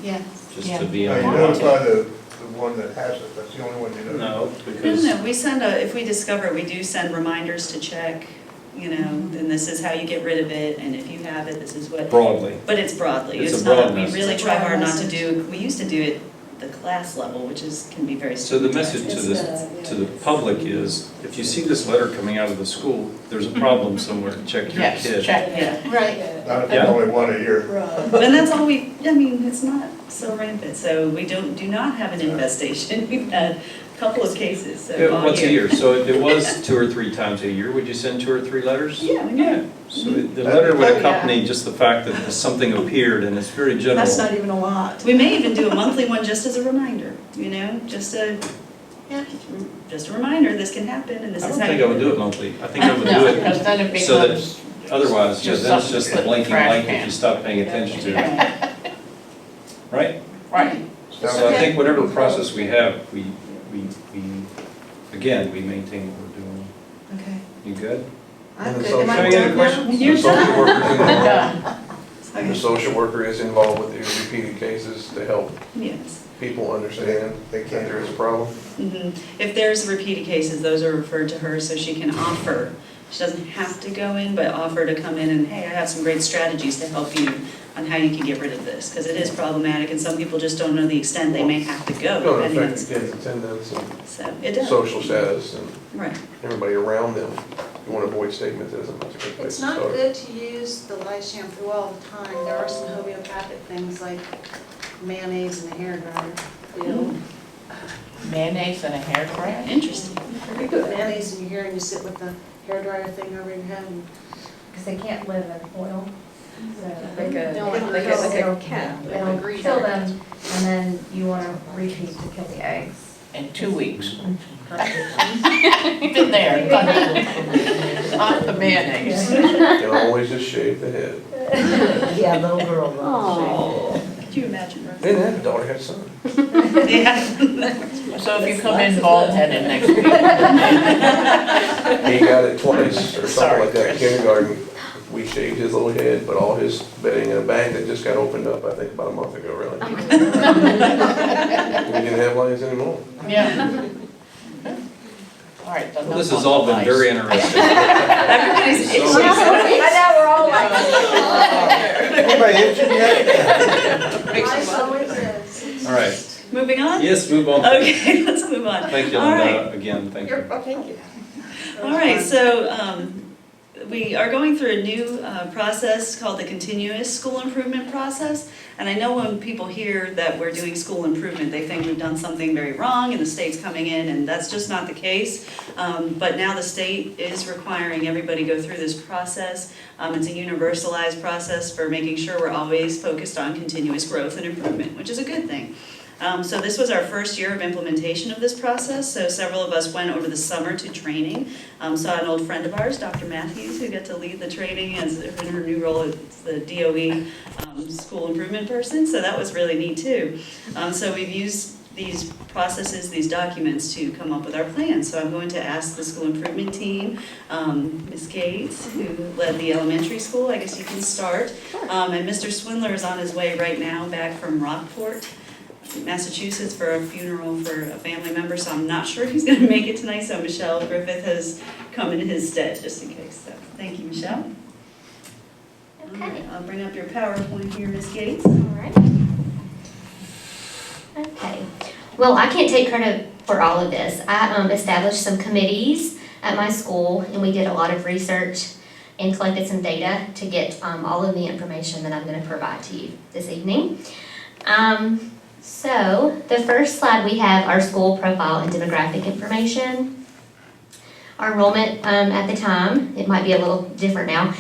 Yes. just Yeah. to be Now, on. you notify the one that has it, that's the only one you notify. No, because No, we send if we discover it, we do send reminders to check, and this is how you get rid of it, and if you have it, this is what. broadly. But it's broadly, It's it's a not, broad we message. really It's a try broad hard not to message. do, we used to do it at the class level, which can be very So the stigmatizing. message to the public is, if you see this letter coming out of the school, there's a problem somewhere, check your Yes, kid. check. Yeah, Right. Not if Yeah. it's only one a year. and that's all it's not so rampant, so we do not have an infestation, we've had a couple of cases, so Yeah, all once a year, so if it was 2 or 3 times a year, would you send 2 or 3 letters? Yeah, we do. So the letter would accompany just the fact that something appeared, and it's very general. That's not even a lot. We may even do a monthly one just as a reminder, just a reminder, this can happen, and this I is don't how think you. I would do it monthly, I think I would do No, it because then it so that, becomes, otherwise, just then it's something just to a put in the blinking trash light if can. you stop paying attention to it, right? right. So I think whatever process we have, we again, we maintain what we're doing. Okay. You good? I'm And good. so- Am I Any other done now? questions? You're The social done. worker's involved. Done. The social worker is involved with the repeated cases to help Yes. people understand They that can't. there is a problem. Mhm. If there's repeated cases, those are referred to her so she can offer. She doesn't have to go in, but offer to come in and, hey, I have some great strategies to help you on how you can get rid of this. Because it is problematic and some people just don't know the extent they may have to go. It's going to depending on affect the kids' attendance and So, it does. social status and Right. everybody around them. You want to avoid stigmatism, that's a good place It's to not start. good to use the lice shampoo all the time. There are some homeopathic things like mayonnaise and a hairdryer. Mayonnaise and a hairdryer? Interesting. You put mayonnaise in your hair and you sit with the hairdryer thing over your head and Because they can't live in oil. Like a, It'll like kill- a cat. It'll kill them, and then you want to repeat to kill the eggs. In 2 weeks. Been there, done it. Not the mayonnaise. You can always just shave the head. Yeah, little girl. Oh, could you imagine, Rose? They didn't have a daughter, had a son. Yeah. So if you come in bald-headed next week. He got it twice or something Sorry, like that in Chris. kindergarten. we shaved his little head, put all his bedding in a bag that just got opened up, I think about a month ago, really. We didn't have lions anymore. Yeah. All right. Well, this has all been very interesting. Everybody's itching. So- I know, we're all like. Anybody itching yet? Life always is. All right, Moving on? yes, move on. Okay, let's move on. Thank you, All right. Linda, again, thank you. Thank you. All right, so we are going through a new process called the continuous school improvement process. And I know when people hear that we're doing school improvement, they think we've done something very wrong and the state's coming in, and that's just not the case. But now the state is requiring everybody go through this process. It's a universalized process for making sure we're always focused on continuous growth and improvement, which is a good thing. So this was our first year of implementation of this process, so several of us went over the summer to training. Saw an old friend of ours, Dr. Matthews, who got to lead the training as in her new role as the DOE school improvement person, so that was really neat too. So we've used these processes, these documents to come up with our plan. So I'm going to ask the school improvement team, Ms. Gates, who led the elementary school, I guess you can start. And Mr. Swindler is on his way right now back from Rockport, Massachusetts, for a funeral for a family member, so I'm not sure he's going to make it tonight, so Michelle Griffith has come in his stead, just in case. So thank you, Michelle. Okay. All right, I'll bring up your PowerPoint here, Ms. Gates. All right. Okay. Well, I can't take credit for all of this. I established some committees at my school, and we did a lot of research and collected some data to get all of the information that I'm going to provide to you this evening. So the first slide, we have our school profile and demographic information. Our enrollment at the time, it might be a little different now,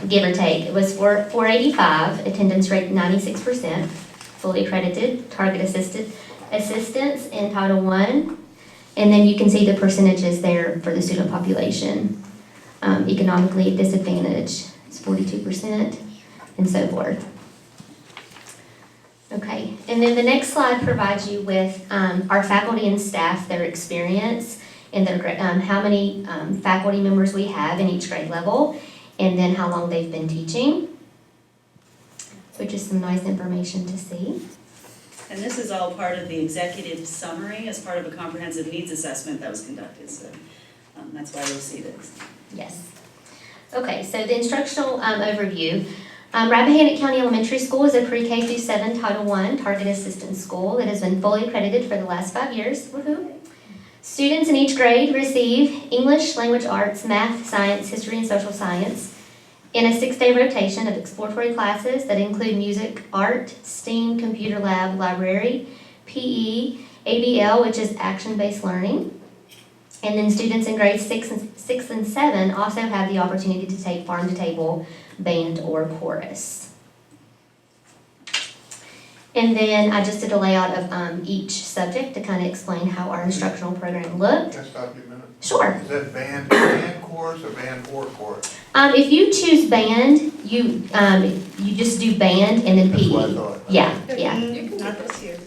give or take, it was 485, attendance rate 96%, fully accredited, target assistance in Title I, and then you can see the percentages there for the student population. Economically disadvantaged is 42%, and so forth. Okay, and then the next slide provides you with our faculty and staff, their experience, and their how many faculty members we have in each grade level, and then how long they've been teaching. So just some nice information to see. And this is all part of the executive summary as part of a comprehensive needs assessment that was conducted, so that's why you'll see this. Yes. Okay, so the instructional overview. Rappahannock County Elementary School is a pre-K through 7 Title I target assistance school that has been fully accredited for the last 5 years. Woohoo! Students in each grade receive English, language arts, math, science, history, and social science in a 6-day rotation of exploratory classes that include music, art, STEAM, computer lab, library, PE, ABL, which is action-based learning. And then students in grades 6 and 7 also have the opportunity to take farm to table, band, or chorus. And then I just did a layout of each subject to kind of explain how our instructional program looked. Can I stop you a minute? Sure. Is that band course or band or course? If you choose band, you just do band and then That's PE. what I thought. Yeah, yeah. Not this year.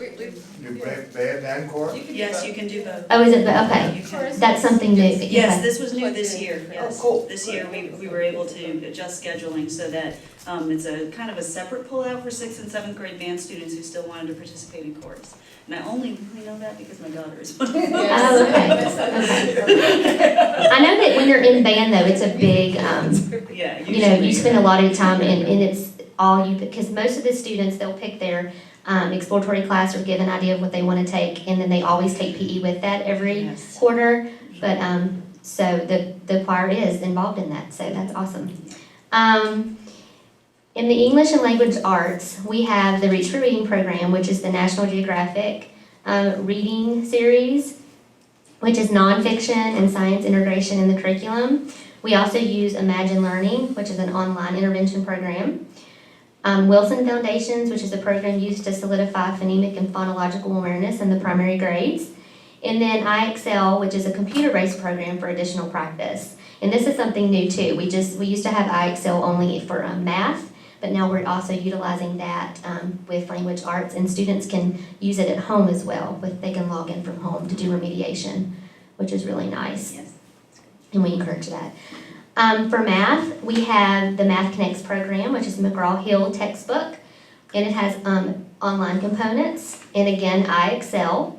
You band and course? Yes, you can do both. Oh, is it? Okay. You can. That's something new. Yes, Okay. this was new this year, yes. Oh, cool. This year, we were able to adjust scheduling so that it's a kind of a separate pullout for 6th and 7th grade band students who still wanted to participate in chorus. And I only know that because my daughter is one of them. Oh, okay. Okay. I know that when you're in band though, it's a big, Yeah, you know, you usually. spend a lot of time and it's all you, because most of the students, they'll pick their exploratory class or give an idea of what they want to take, and then they always take PE with that every Yes. quarter. But so the choir is involved in that, so that's awesome. In the English and Language Arts, we have the Reach for Reading program, which is the National Geographic reading series, which is nonfiction and science integration in the curriculum. We also use Imagine Learning, which is an online intervention program. Wilson Foundations, which is a program used to solidify phonemic and phonological awareness in the primary grades. And then IXL, which is a computer-based program for additional practice. And this is something new too. We used to have IXL only for math, but now we're also utilizing that with language arts, and students can use it at home as well. They can log in from home to do remediation, which is really nice. Yes. And we encourage that. For math, we have the Math Connects program, which is McGraw-Hill textbook, and it has online components, and again, iExcel.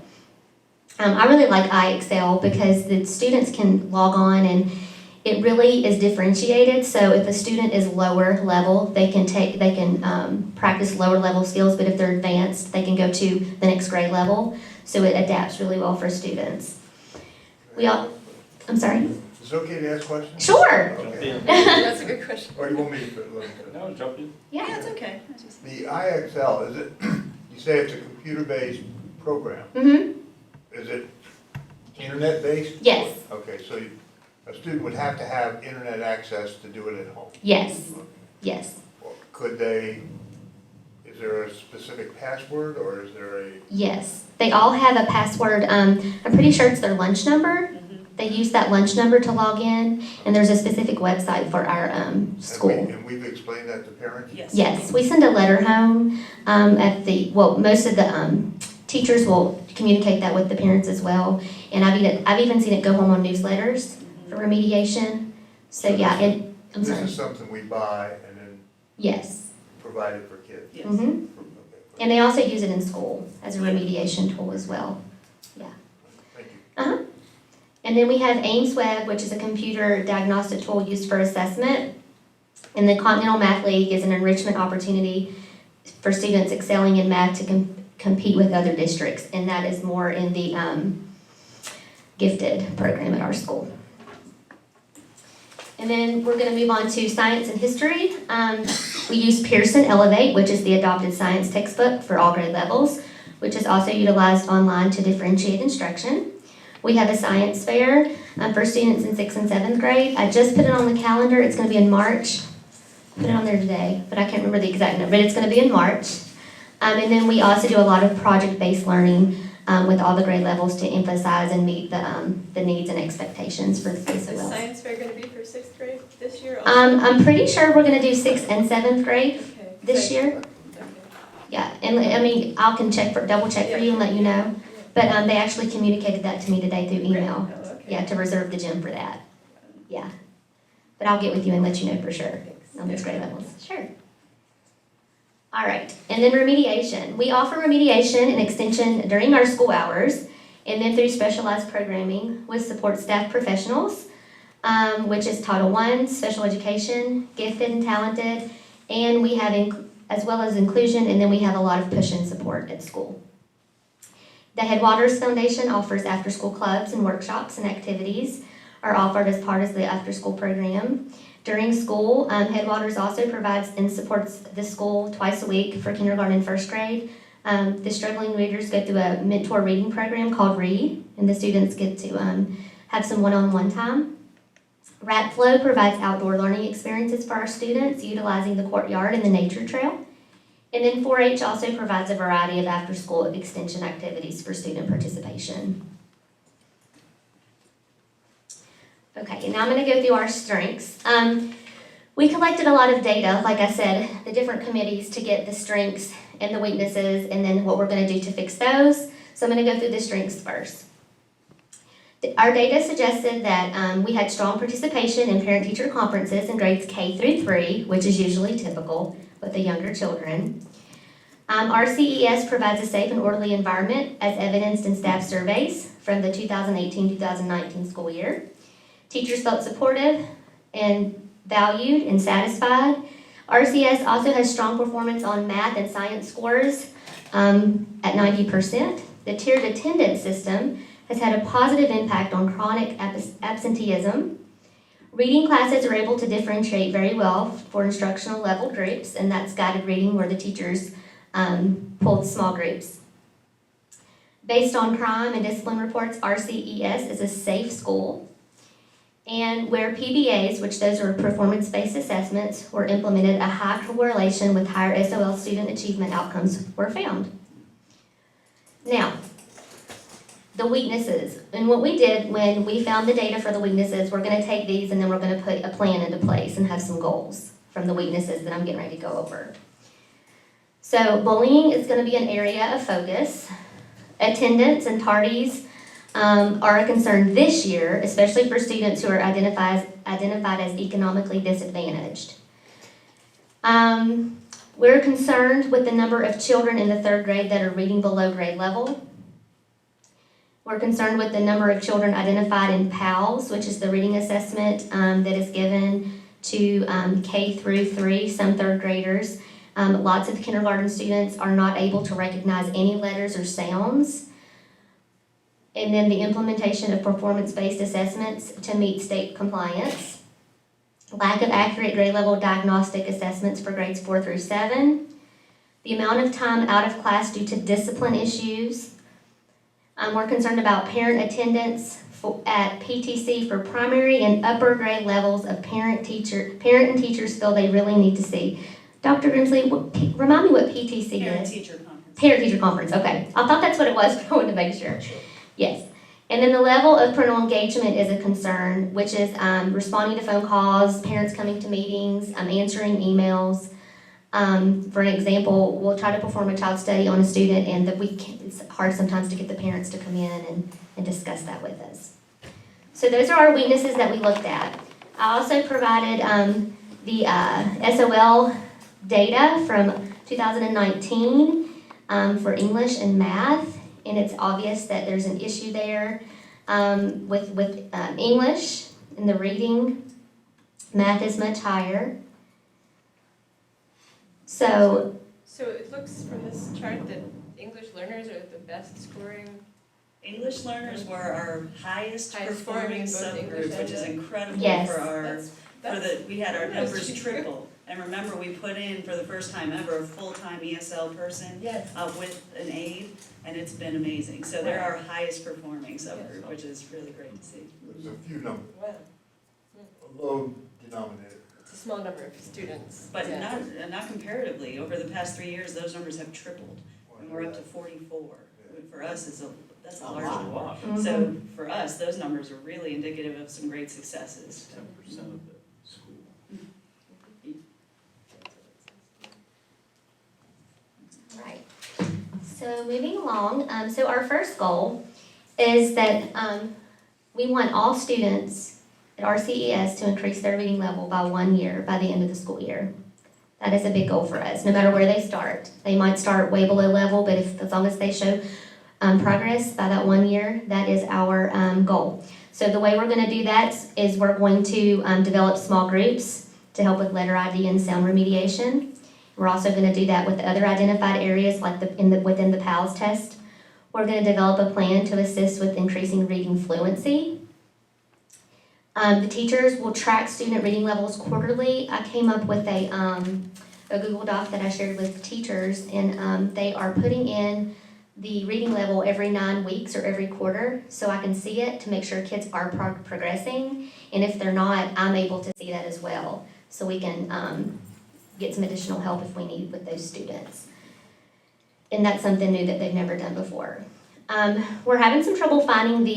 I really like iExcel because the students can log on and it really is differentiated. So if a student is lower level, they can practice lower level skills, but if they're advanced, they can go to the next grade level. So it adapts really well for students. I'm sorry? Is it okay to ask questions? Sure. Okay. That's a good question. Or you want me to put a little bit? No, jump in. Yeah, it's okay. The iExcel, is it, you say it's a computer-based program. Mm-hmm. Is it internet-based? Yes. Okay, so a student would have to have internet access to do it at home? Yes. Yes. Or could they, is there a specific password or is there a? Yes. They all have a password. I'm pretty sure it's their lunch number. They use that lunch number to log in, and there's a specific website for our school. And we've explained that to parents? Yes. Yes, we send a letter home most of the teachers will communicate that with the parents as well. And I've even seen it go home on newsletters for remediation. So yeah, I'm sorry. This is something we buy and then Yes. provide it for kids? Yes. Mm-hmm. Okay. And they also use it in school as a remediation tool as well. Yeah. Thank you. Uh-huh. And then we have Ames Web, which is a computer diagnostic tool used for assessment. And the Continental Math League is an enrichment opportunity for students excelling in math to compete with other districts. And that is more in the gifted program at our school. And then we're going to move on to science and history. We use Pearson Elevate, which is the adopted science textbook for all grade levels, which is also utilized online to differentiate instruction. We have a science fair for students in 6th and 7th grade. I just put it on the calendar. It's going to be in March. I put it on there today, but I can't remember the exact number, but it's going to be in March. And then we also do a lot of project-based learning with all the grade levels to emphasize and meet the needs and expectations for the Is the CSOL. science fair going to be for 6th grade this year? I'm pretty sure we're going to do 6th and 7th grade Okay. this year. Okay. Yeah, and I mean, I can double check for you and let you know. But they actually communicated that to me today through email. Oh, okay. Yeah, to reserve the gym for that. Yeah. But I'll get with you and let you know for sure on those grade levels. Sure. All right, and then remediation. We offer remediation and extension during our school hours and then through specialized programming with support staff professionals, which is Title I, special education, gifted and talented, and we have as well as inclusion, and then we have a lot of push-in support at school. The Headwaters Foundation offers after-school clubs and workshops and activities are offered as part of the after-school program. During school, Headwaters also provides and supports the school twice a week for kindergarten and first grade. The struggling readers go through a mentor reading program called Read, and the students get to have some one-on-one time. Rat Flow provides outdoor learning experiences for our students, utilizing the courtyard and the nature trail. And then 4-H also provides a variety of after-school extension activities for student participation. Okay, and now I'm going to go through our strengths. We collected a lot of data, like I said, the different committees to get the strengths and the weaknesses, and then what we're going to do to fix those. So I'm going to go through the strengths first. Our data suggested that we had strong participation in parent-teacher conferences in grades K through 3, which is usually typical with the younger children. Our CES provides a safe and orderly environment as evidenced in staff surveys from the 2018-2019 school year. Teachers felt supportive and valued and satisfied. RCS also has strong performance on math and science scores at 90%. The tiered attendance system has had a positive impact on chronic absenteeism. Reading classes are able to differentiate very well for instructional level groups, and that's guided reading where the teachers pulled small groups. Based on crime and discipline reports, RCES is a safe school. And where PBAs, which those are performance-based assessments, were implemented, a high correlation with higher SOL student achievement outcomes were found. Now, the weaknesses. And what we did when we found the data for the weaknesses, we're going to take these and then we're going to put a plan into place and have some goals from the weaknesses that I'm getting ready to go over. So bullying is going to be an area of focus. Attendance and tardies are a concern this year, especially for students who are identified as economically disadvantaged. We're concerned with the number of children in the 3rd grade that are reading below grade level. We're concerned with the number of children identified in PALS, which is the reading assessment that is given to K through 3, some 3rd graders. Lots of kindergarten students are not able to recognize any letters or sounds. And then the implementation of performance-based assessments to meet state compliance. Lack of accurate grade level diagnostic assessments for grades 4 through 7. The amount of time out of class due to discipline issues. We're concerned about parent attendance at PTC for primary and upper grade levels of parent and teachers feel they really need to see. Dr. Grimsley, remind me what PTC is. Parent-teacher conference. Parent-teacher conference, okay. I thought that's what it was, but I wanted to make sure. Yes. And then the level of parental engagement is a concern, which is responding to phone calls, parents coming to meetings, answering emails. For an example, we'll try to perform a child study on a student, and it's hard sometimes to get the parents to come in and discuss that with us. So those are our weaknesses that we looked at. I also provided the SOL data from 2019 for English and math, and it's obvious that there's an issue there with English and the reading. Math is much higher. So it looks from this chart that English learners are the best scoring. English learners were our highest Highest performing scoring in both English subgroup, and which is math. incredible Yes. we had our That's numbers true. triple. And remember, we put in, for the first time ever, a full-time ESL person Yes. with an aide, and it's been amazing. So they're our highest performing subgroup, which is really great to see. There's a few numbers, Wow. a low denominator. It's a small number of students. But not comparatively, over the past 3 years, those numbers have tripled, and we're up to 44. For us, that's a large That's a number. lot. Mhm. So for us, those numbers are really indicative of some great successes. 10% of the school. Right. So moving along, so our first goal is that we want all students at RCES to increase their reading level by 1 year by the end of the school year. That is a big goal for us, no matter where they start. They might start way below level, but as long as they show progress by that 1 year, that is our goal. So the way we're going to do that is we're going to develop small groups to help with letter ID and sound remediation. We're also going to do that with the other identified areas like within the PALS test. We're going to develop a plan to assist with increasing reading fluency. The teachers will track student reading levels quarterly. I came up with a Google Doc that I shared with teachers, and they are putting in the reading level every 9 weeks or every quarter, so I can see it to make sure kids are progressing. And if they're not, I'm able to see that as well, so we can get some additional help if we need with those students. And that's something new that they've never done before. We're having some trouble finding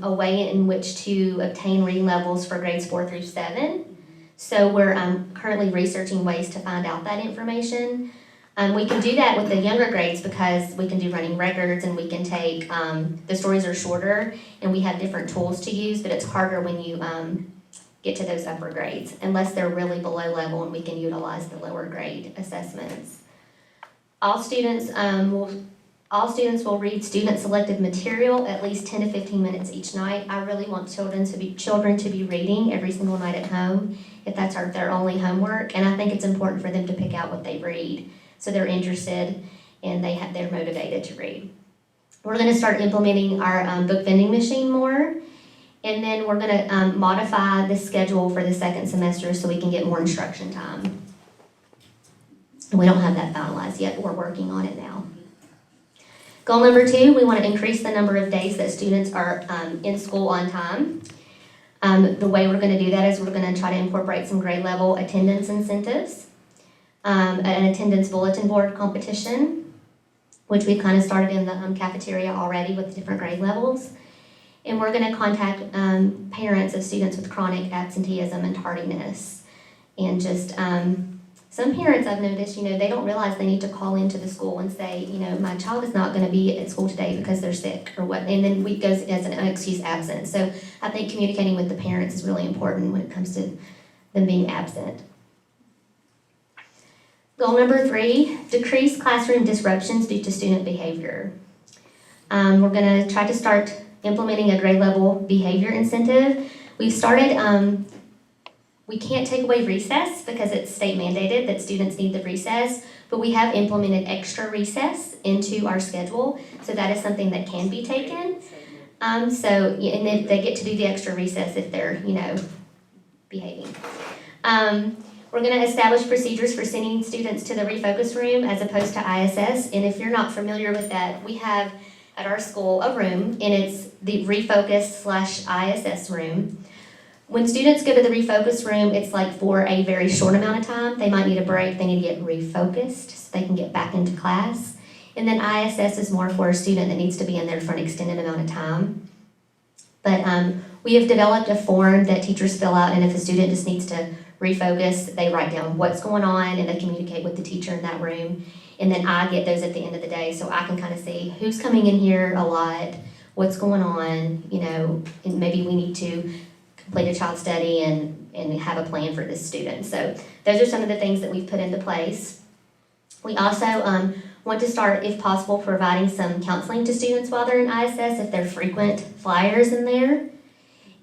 a way in which to obtain reading levels for grades 4 through 7. So we're currently researching ways to find out that information. We can do that with the younger grades because we can do running records and we can take, the stories are shorter and we have different tools to use, but it's harder when you get to those upper grades unless they're really below level and we can utilize the lower grade assessments. All students will read student-selected material at least 10 to 15 minutes each night. I really want children to be reading every single night at home if that's their only homework, and I think it's important for them to pick out what they read so they're interested and they're motivated to read. We're going to start implementing our book vending machine more, and then we're going to modify the schedule for the second semester so we can get more instruction time. We don't have that finalized yet, but we're working on it now. Goal number 2, we want to increase the number of days that students are in school on time. The way we're going to do that is we're going to try to incorporate some grade level attendance incentives, an attendance bulletin board competition, which we've kind of started in the cafeteria already with different grade levels. And we're going to contact parents of students with chronic absenteeism and tardiness and just some parents I've noticed, they don't realize they need to call into the school and say, my child is not gonna be at school today because they're sick or what, and then we goes as an unexcused absence. So I think communicating with the parents is really important when it comes to them being absent. Goal number 3, decrease classroom disruptions due to student behavior. We're gonna try to start implementing a grade level behavior incentive. We've started, we can't take away recess because it's state mandated that students need the recess, but we have implemented extra recess into our schedule, so that is something that can be taken. And then they get to do the extra recess if they're, behaving. We're gonna establish procedures for sending students to the Refocus room as opposed to ISS, and if you're not familiar with that, we have at our school a room, and it's the Refocus/ISS room. When students go to the Refocus room, it's like for a very short amount of time. They might need a break, they need to get refocused so they can get back into class. And then ISS is more for a student that needs to be in there for an extended amount of time. But we have developed a form that teachers fill out, and if a student just needs to refocus, they write down what's going on and they communicate with the teacher in that room. And then I get those at the end of the day, so I can kind of see who's coming in here a lot, what's going on, and maybe we need to complete a child study and have a plan for this student. So those are some of the things that we've put into place. We also want to start, if possible, providing some counseling to students while they're in ISS if they're frequent flyers in there.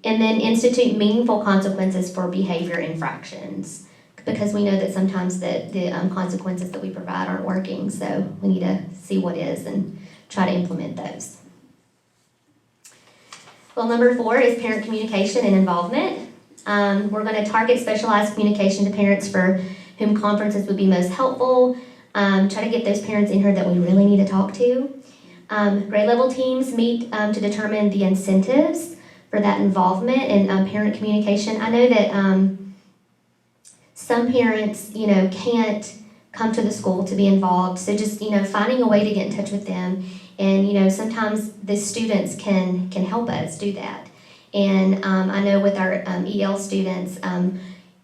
And then institute meaningful consequences for behavior infractions, because we know that sometimes the consequences that we provide aren't working, so we need to see what is and try to implement those. Goal number 4 is parent communication and involvement. We're going to target specialized communication to parents for whom conferences would be most helpful. Try to get those parents in here that we really need to talk to. Grade level teams meet to determine the incentives for that involvement and parent communication. I know that some parents, can't come to the school to be involved, so just, finding a way to get in touch with them. And, sometimes the students can help us do that. And I know with our EL students,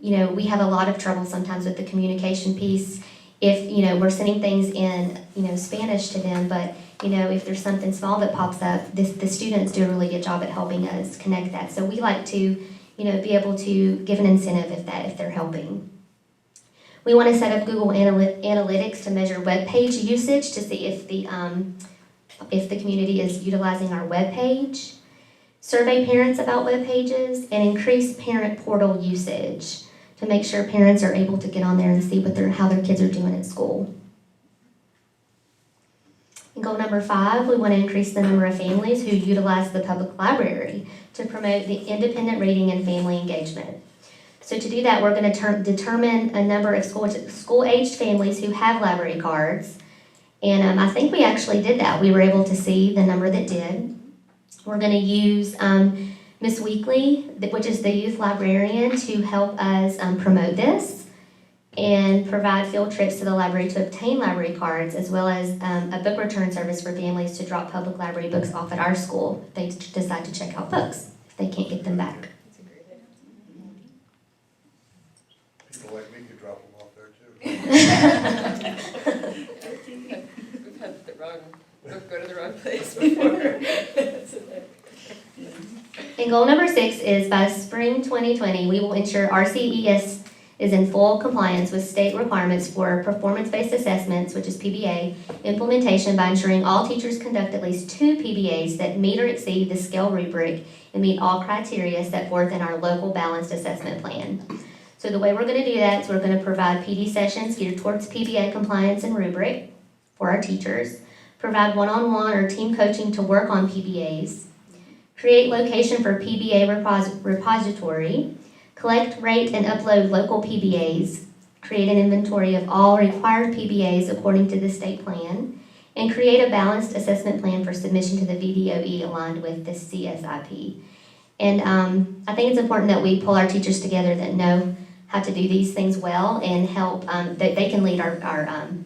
we have a lot of trouble sometimes with the communication piece. If, we're sending things in, Spanish to them, but, if there's something small that pops up, the students do a really good job at helping us connect that. So we like to, be able to give an incentive if they're helping. We want to set up Google Analytics to measure web page usage to see if the community is utilizing our web page. Survey parents about web pages and increase parent portal usage to make sure parents are able to get on there and see how their kids are doing at school. And goal number 5, we want to increase the number of families who utilize the public library to promote the independent reading and family engagement. So to do that, we're going to determine a number of school-aged families who have library cards. And I think we actually did that. We were able to see the number that did. We're going to use Miss Weekly, which is the youth librarian, to help us promote this and provide field trips to the library to obtain library cards, as well as a book return service for families to drop public library books off at our school if they decide to check out books, if they can't get them back. People like me could drop them off there too. We've had the wrong book go to the wrong place before. And goal number 6 is by spring 2020, we will ensure RCES is in full compliance with state requirements for performance-based assessments, which is PBA, implementation by ensuring all teachers conduct at least 2 PBAs that meet or exceed the scale rubric and meet all criteria set forth in our local balanced assessment plan. So the way we're going to do that is we're going to provide PD sessions geared towards PBA compliance and rubric for our teachers, provide one-on-one or team coaching to work on PBAs, create location for PBA repository, collect, rate, and upload local PBAs, create an inventory of all required PBAs according to the state plan, and create a balanced assessment plan for submission to the VDOE aligned with the CSIP. And I think it's important that we pull our teachers together that know how to do these things well and help, that they can lead our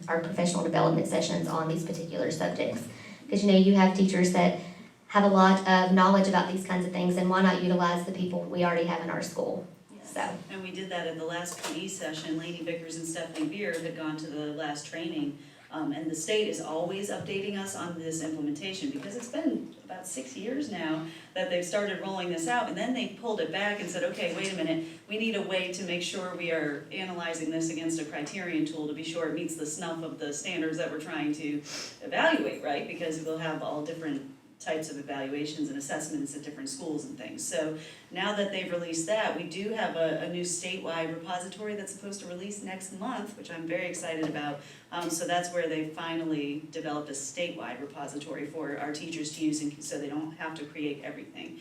professional development sessions on these particular subjects. Because you have teachers that have a lot of knowledge about these kinds of things, and why not utilize the people we already have in our school? So, And we did that in the last PE session. Lainey Vickers and Stephanie Beard had gone to the last training. And the state is always updating us on this implementation because it's been about 6 years now that they've started rolling this out. And then they pulled it back and said, okay, wait a minute, we need a way to make sure we are analyzing this against a criterion tool to be sure it meets the snuff of the standards that we're trying to evaluate, right? Because we'll have all different types of evaluations and assessments at different schools and things. So now that they've released that, we do have a new statewide repository that's supposed to release next month, which I'm very excited about. So that's where they finally developed a statewide repository for our teachers to use, and so they don't have to create everything,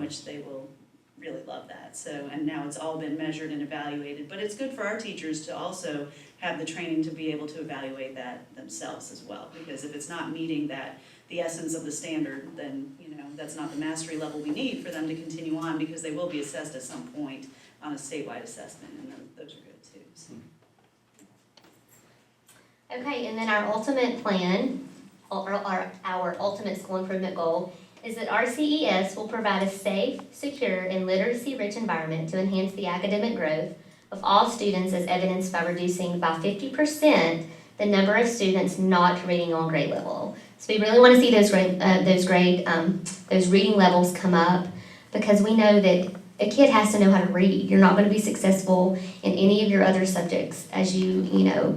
which they will really love that. So, and now it's all been measured and evaluated, but it's good for our teachers to also have the training to be able to evaluate that themselves as well, because if it's not meeting that, the essence of the standard, then, you know, that's not the mastery level we need for them to continue on, because they will be assessed at some point on a statewide assessment, and those are good too. So. okay, and then our ultimate plan, or our ultimate school improvement goal, is that RCES will provide a safe, secure, and literacy-rich environment to enhance the academic growth of all students, as evidenced by reducing by 50% the number of students not reading on grade level. So we really want to see those reading levels come up, because we know that a kid has to know how to read. You're not going to be successful in any of your other subjects as you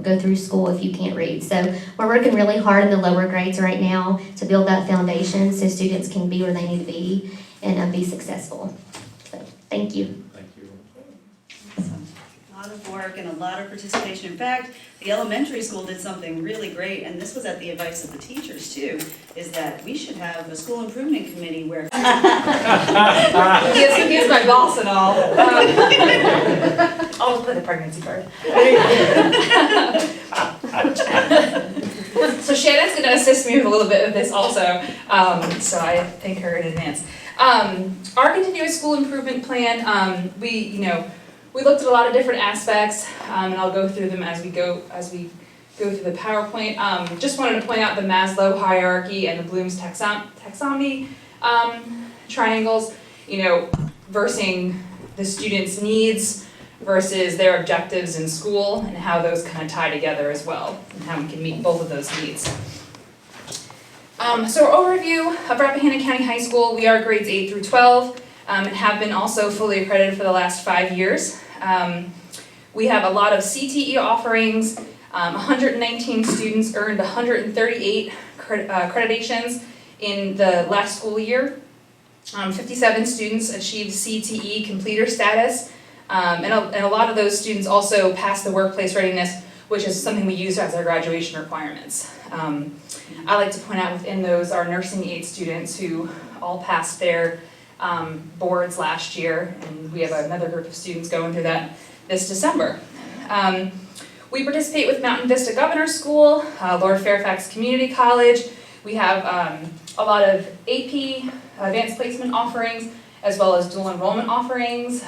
go through school if you can't read. So we're working really hard in the lower grades right now to build that foundation so students can be where they need to be and be successful. So thank you. Thank you. A lot of work and a lot of participation. In fact, the elementary school did something really great, and this was at the advice of the teachers too, is that we should have a school improvement committee where He's my boss and all. I'll just put the pregnancy card. So Shannon's going to assist me with a little bit of this also, so I thank her in advance. Our continuous school improvement plan, we looked at a lot of different aspects, and I'll go through them as we go through the PowerPoint. Just wanted to point out the Maslow hierarchy and the Bloom's taxonomy triangles, versus the students' needs versus their objectives in school, and how those kind of tie together as well, and how we can meet both of those needs. So overview of Rappahannock County High School, we are grades 8 through 12, and have been also fully accredited for the last 5 years. We have a lot of CTE offerings. 119 students earned 138 accreditations in the last school year. 57 students achieved CTE completer status, and a lot of those students also passed the workplace readiness, which is something we use as our graduation requirements. I like to point out within those our nursing aid students who all passed their boards last year, and we have another group of students going through that this December. We participate with Mountain Vista Governor's School, Lord Fairfax Community College. We have a lot of AP, advanced placement offerings, as well as dual enrollment offerings.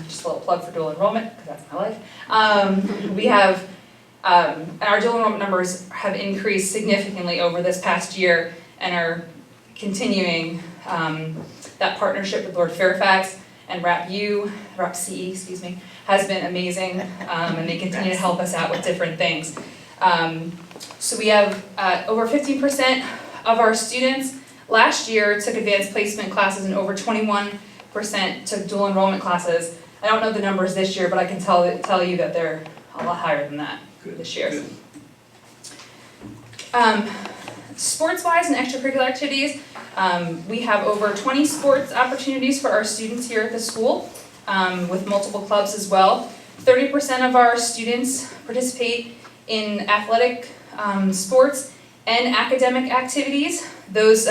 Just a little plug for dual enrollment, because that's my life. We have, our dual enrollment numbers have increased significantly over this past year, and are continuing that partnership with Lord Fairfax and RAPCE, has been amazing, and they continue to help us out with different things. So we have over 15% of our students last year took advanced placement classes, and over 21% took dual enrollment classes. I don't know the numbers this year, but I can tell you that they're a lot higher than that this year. Sports-wise and extracurricular activities, we have over 20 sports opportunities for our students here at the school, with multiple clubs as well. 30% of our students participate in athletic sports and academic activities. Those,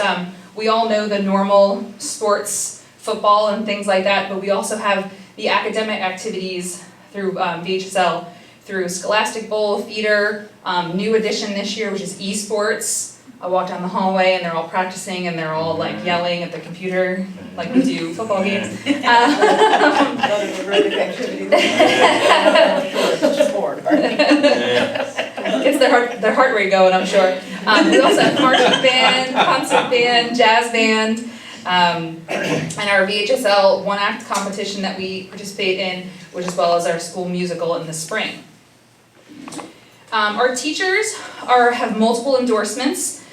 we all know the normal sports, football and things like that, but we also have the academic activities through VHSL, through Scholastic Bowl, theater, new addition this year, which is Esports. I walk down the hallway and they're all practicing and they're all like yelling at the computer like we do football games. It's their heart rate going, I'm sure. We also have marching band, concert band, jazz band. and our VHSL one-act competition that we participate in, which as well as our school musical in the spring. Our teachers have multiple endorsements,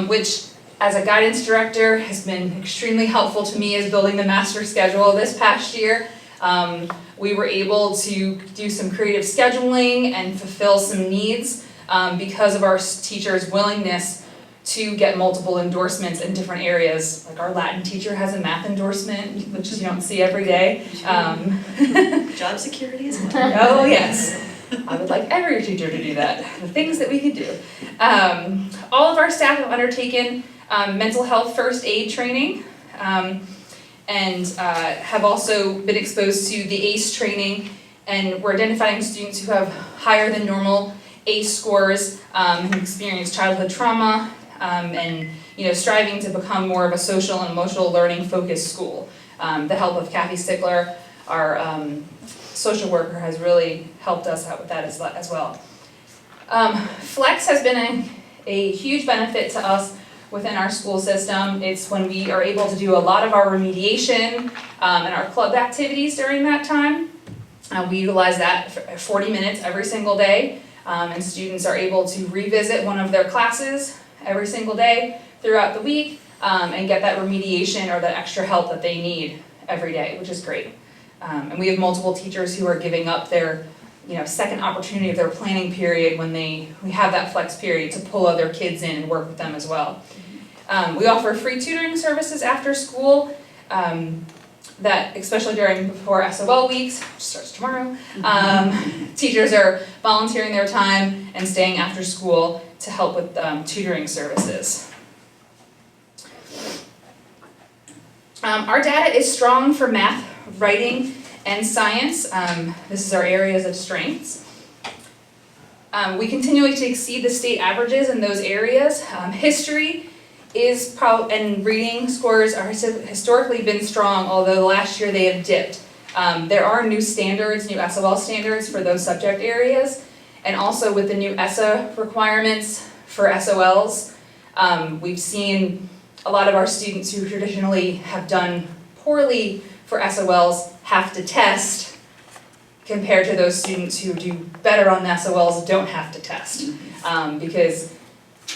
which as a guidance director has been extremely helpful to me as building the master schedule this past year. We were able to do some creative scheduling and fulfill some needs because of our teachers' willingness to get multiple endorsements in different areas. Like our Latin teacher has a math endorsement, which you don't see every day. Job security is one. Oh, yes. I would like every teacher to do that, the things that we could do. All of our staff have undertaken mental health first aid training and have also been exposed to the ACE training, and we're identifying students who have higher than normal ACE scores, who experience childhood trauma, and striving to become more of a social and emotional learning focused school. The help of Kathy Stickler, our social worker, has really helped us out with that as well. Flex has been a huge benefit to us within our school system. It's when we are able to do a lot of our remediation and our club activities during that time. We utilize that for 40 minutes every single day, and students are able to revisit one of their classes every single day throughout the week and get that remediation or that extra help that they need every day, which is great. And we have multiple teachers who are giving up their second opportunity of their planning period when we have that flex period to pull other kids in and work with them as well. We offer free tutoring services after school, that especially before SOL weeks, which starts tomorrow, teachers are volunteering their time and staying after school to help with tutoring services. Our data is strong for math, writing, and science. This is our areas of strengths. We continue to exceed the state averages in those areas. History and reading scores are historically been strong, although last year they have dipped. There are new standards, new SOL standards for those subject areas, and also with the new ESSA requirements for SOLs, we've seen a lot of our students who traditionally have done poorly for SOLs have to test compared to those students who do better on the SOLs don't have to test. Because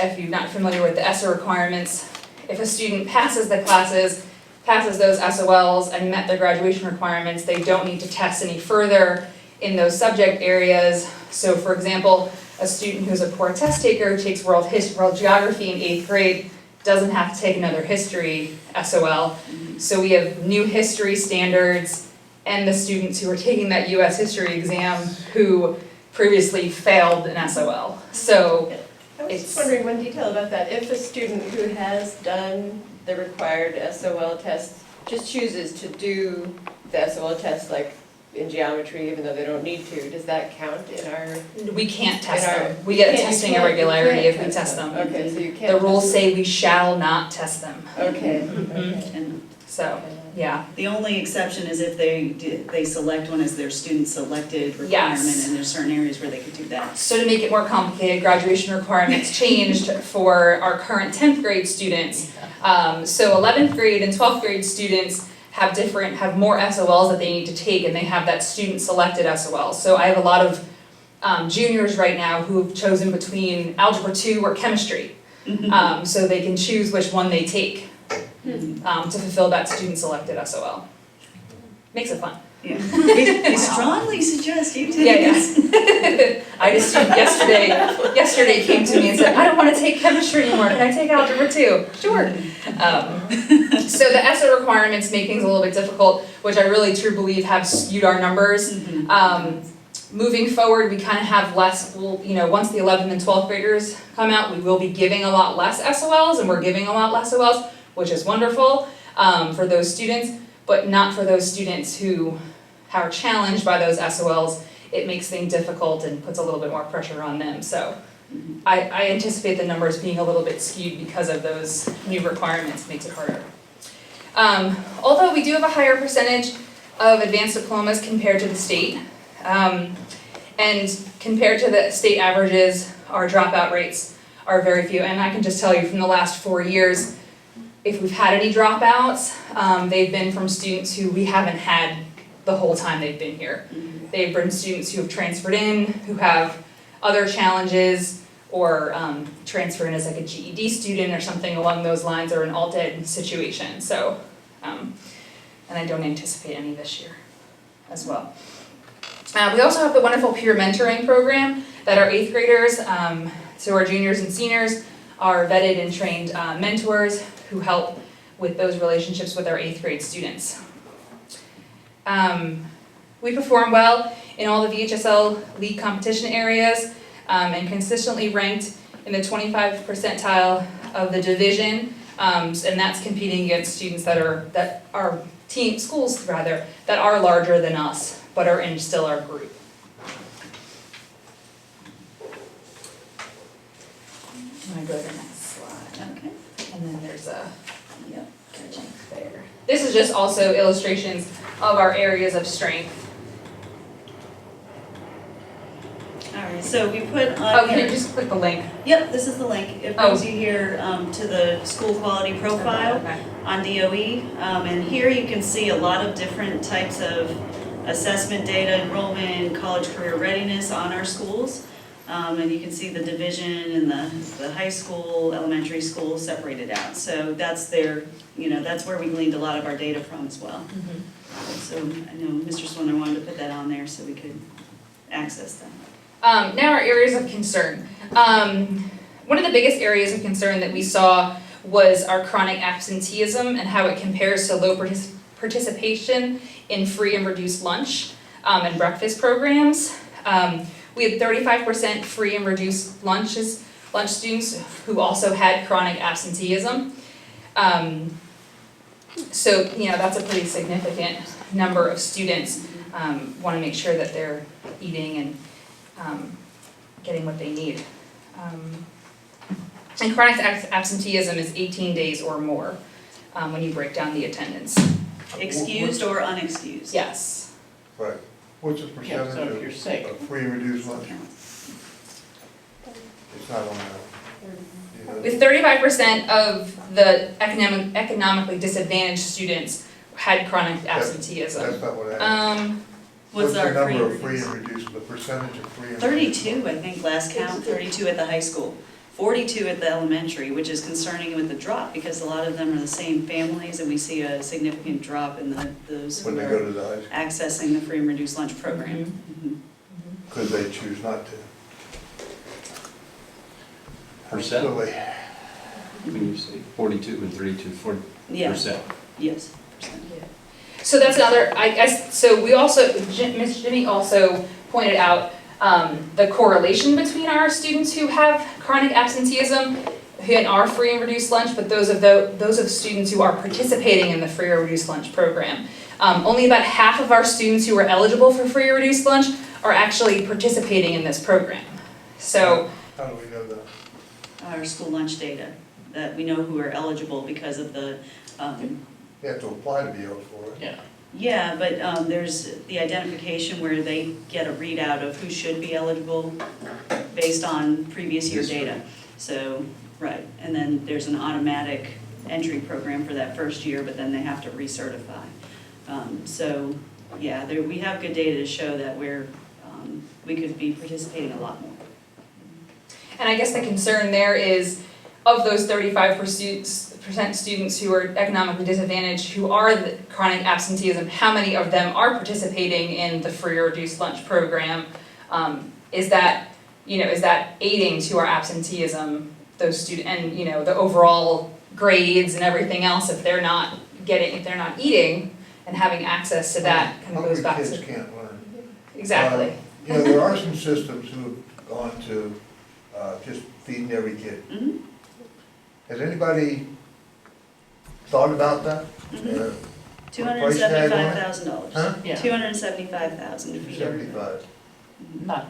if you're not familiar with the ESSA requirements, if a student passes the classes, passes those SOLs and met their graduation requirements, they don't need to test any further in those subject areas. So for example, a student who's a poor test taker who takes world geography in 8th grade doesn't have to take another history SOL. So we have new history standards and the students who are taking that US history exam who previously failed an SOL. So I was just wondering one detail about that. If a student who has done the required SOL test just chooses to do the SOL test like in geometry, even though they don't need to, does that count in our? We can't test them. We get a testing irregularity if we test them. Okay, so you can't. The rules say we shall not test them. Okay. And so, yeah. The only exception is if they select one as their student selected requirement, Yes. and there's certain areas where they could do that. So to make it more complicated, graduation requirements changed for our current 10th grade students. So 11th grade and 12th grade students have more SOLs that they need to take, and they have that student selected SOL. So I have a lot of juniors right now who've chosen between Algebra 2 or Chemistry. So they can choose which one they take to fulfill that student selected SOL. Makes it fun. Yeah. We strongly suggest you take Yeah. I just yesterday came to me and said, I don't want to take chemistry anymore, can I take Algebra 2? Sure. So the ESSA requirements make things a little bit difficult, which I really truly believe have skewed our numbers. Moving forward, we kind of have less, once the 11th and 12th graders come out, we will be giving a lot less SOLs, and we're giving a lot less SOLs, which is wonderful for those students, but not for those students who are challenged by those SOLs. It makes things difficult and puts a little bit more pressure on them. So I anticipate the numbers being a little bit skewed because of those new requirements. Makes it harder. Although we do have a higher percentage of advanced diplomas compared to the state, and compared to the state averages, our dropout rates are very few. And I can just tell you from the last 4 years, if we've had any dropouts, they've been from students who we haven't had the whole time they've been here. They've been students who have transferred in, who have other challenges, or transfer in as like a GED student or something along those lines, or an alt-ed situation. So, and I don't anticipate any this year as well. We also have the wonderful peer mentoring program that our 8th graders, so our juniors and seniors, are vetted and trained mentors who help with those relationships with our 8th grade students. We perform well in all the VHSL league competition areas, and consistently ranked in the 25th percentile of the division, and that's competing against students that are schools rather, that are larger than us, but are in still our group. I'm gonna go to the next slide. Okay. And then there's a, Yep. there. This is just also illustrations of our areas of strength. All right, so we put on Oh, can you here- just click the link? Yep, this is the link. It brings you here to the school quality profile Okay. on DOE. And here you can see a lot of different types of assessment data, enrollment, college career readiness on our schools. And you can see the division and the high school, elementary school separated out. So that's that's where we gleaned a lot of our data from as well. So I know Mr. Swinner wanted to put that on there so we could access them. Now our areas of concern. One of the biggest areas of concern that we saw was our chronic absenteeism and how it compares to low participation in free and reduced lunch and breakfast programs. We had 35% free and reduced lunch students who also had chronic absenteeism. So, that's a pretty significant number of students. Want to make sure that they're eating and getting what they need. And chronic absenteeism is 18 days or more when you break down the attendance. Excused or unexcused? Yes. Right. What's the Yeah, so if you're percentage sick. of free and reduced lunch? It's not on that. With 35% of the economically disadvantaged students had chronic absenteeism. That's not what I asked. What's the our number of free free and and reduced, the percentage of free and reduced? 32, I think, last count, 32 at the high school, 42 at the elementary, which is concerning with the drop, because a lot of them are the same families, and we see a significant drop in those who When they go are to the high school, accessing the free and reduced lunch program. because they choose not to. Percent? Absolutely. When you say 42 and 32, 40%. Yeah. Yes. percent. So that's another, so we also, Ms. Jimmy also pointed out the correlation between our students who have chronic absenteeism and are free and reduced lunch, but those of students who are participating in the free or reduced lunch program. Only about half of our students who are eligible for free or reduced lunch are actually participating in this program. So. How do we know that? Our school lunch data, that we know who are eligible because of the, You have to apply to be eligible, right? Yeah. yeah, but there's the identification where they get a readout of who should be eligible based on previous year data. So, right, and then there's an automatic entry program for that first year, but then they have to recertify. So, yeah, we have good data to show that we could be participating a lot more. And I guess the concern there is, of those 35% students who are economically disadvantaged, who are the chronic absenteeism, how many of them are participating in the free or reduced lunch program? Is that aiding to our absenteeism, those students, and the overall grades and everything else, if they're not eating and having access to that, kind of goes back to. Hungry kids can't learn. Exactly. There are some systems who have gone to just feeding every kid. Mm-hmm. Has anybody thought about that? $275,000. Huh? Yeah. $275,000 to feed everybody. 75.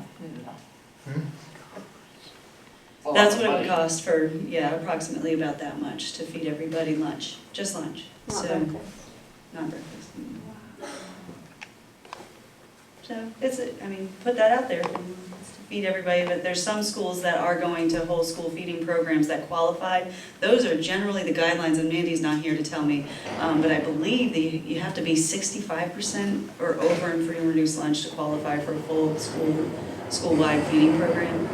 No. That's what it would cost for, approximately about that much to feed everybody lunch, just lunch. Not So, breakfast. not breakfast. So, put that out there. feed everybody, but there's some schools that are going to whole school feeding programs that qualify. Those are generally the guidelines, and Mandy's not here to tell me, but I believe that you have to be 65% or over in free and reduced lunch to qualify for a full school-wide feeding program.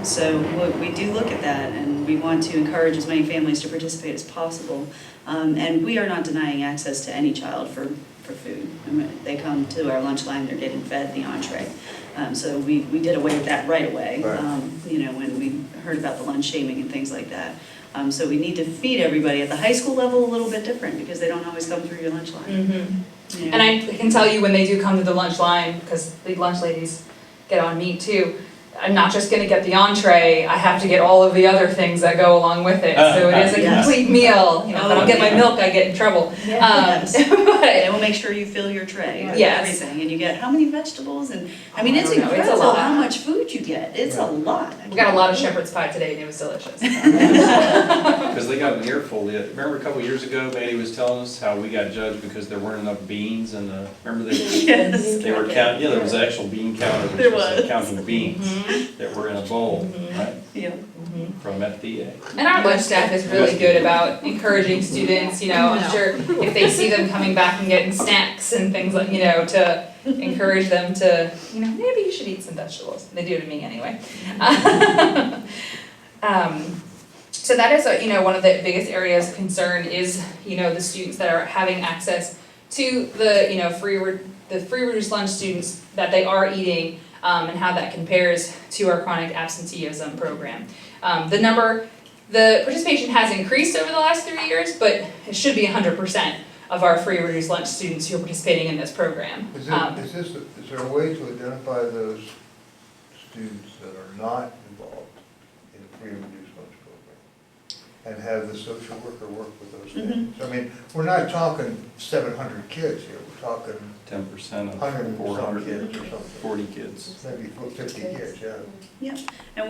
So we do look at that, and we want to encourage as many families to participate as possible. And we are not denying access to any child for food. I mean, they come to our lunch line, they're getting fed the entree. So we did away with that right away, you know, when we heard about the lunch shaming and things like that. So we need to feed everybody at the high school level a little bit different, because they don't always come through your lunch line. Mm-hmm. You know? And I can tell you when they do come to the lunch line, because the lunch ladies get on me too, I'm not just gonna get the entree, I have to get all of the other things that go along with it. So it is a Yes. complete meal, you know, if I don't get my milk, I get in trouble. Yes. They will make sure you fill your tray with Yes. everything, and you get how many vegetables, and, I mean, it's I don't know, it's a incredible lot. how much food you get, it's a lot. We got a lot of shepherd's pie today and it was delicious. Because they got an earful. Remember a couple years ago, Mandy was telling us how we got judged because there weren't enough beans in the, remember Yes. they were counting, yeah, there was an actual bean counter, There which was was. counting beans that were in a bowl, right, Yeah. from FDA. And our lunch staff is really good about encouraging students, you know, I'm sure if they see them coming back and getting snacks and things like, you know, to encourage them to, you know, maybe you should eat some vegetables. They do to me anyway. So that is, you know, one of the biggest areas of concern is, you know, the students that are having access to the, you know, free reduced lunch students that they are eating, and how that compares to our chronic absenteeism program. The participation has increased over the last 3 years, but it should be 100% of our free reduced lunch students who are participating in this program. Is there a way to identify those students that are not involved in the free and reduced lunch program? And have the social worker work with those families? I mean, we're not talking 700 kids here, we're talking 10% of 100 and some 400, kids or something. 40 kids. Maybe 50 kids, yeah. Yeah, and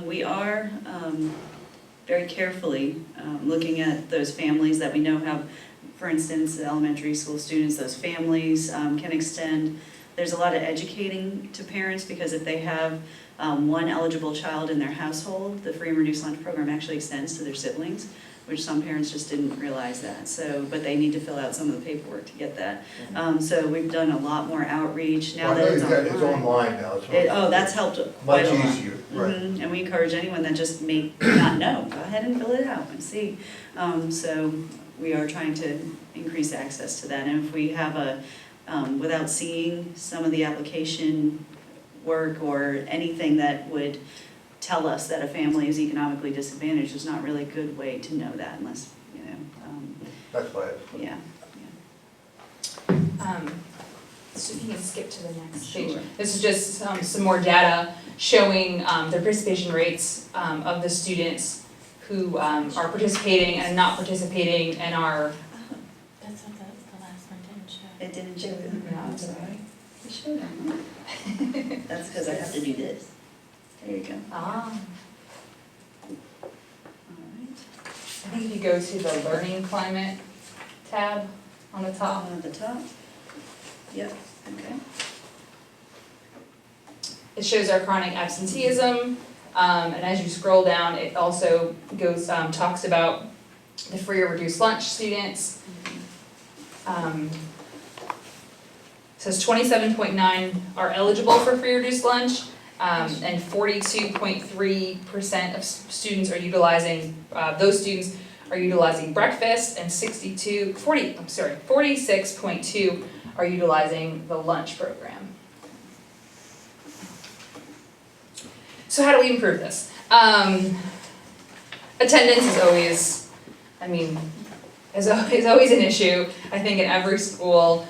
we are very carefully looking at those families that we know have, for instance, elementary school students, those families can extend. There's a lot of educating to parents, because if they have one eligible child in their household, the free and reduced lunch program actually extends to their siblings, which some parents just didn't realize that. So, but they need to fill out some of the paperwork to get that. So we've done a lot more outreach now that it's online. It's online now. That's helped Much quite a lot. easier, right. And we encourage anyone that just may not know, go ahead and fill it out and see. So we are trying to increase access to that. And if we have without seeing some of the application work or anything that would tell us that a family is economically disadvantaged, there's not really a good way to know that unless, you know. That's why. Yeah. So if you can skip to the next page. This is just some more data showing the participation rates of the students who are participating and not participating and are. That's what the last one didn't show. It didn't show it. No, it's all right. It showed them. That's because I have to do this. There you go. Ah. All right. I think if you go to the learning climate tab on the top. At the top. Yep, okay. It shows our chronic absenteeism, and as you scroll down, it also goes, talks about the free or reduced lunch students. Says 27.9 are eligible for free or reduced lunch, and 42.3% of students are utilizing, those students are utilizing breakfast, and 46.2 are utilizing the lunch program. So how do we improve this? Attendance is always, is always an issue, I think, in every school.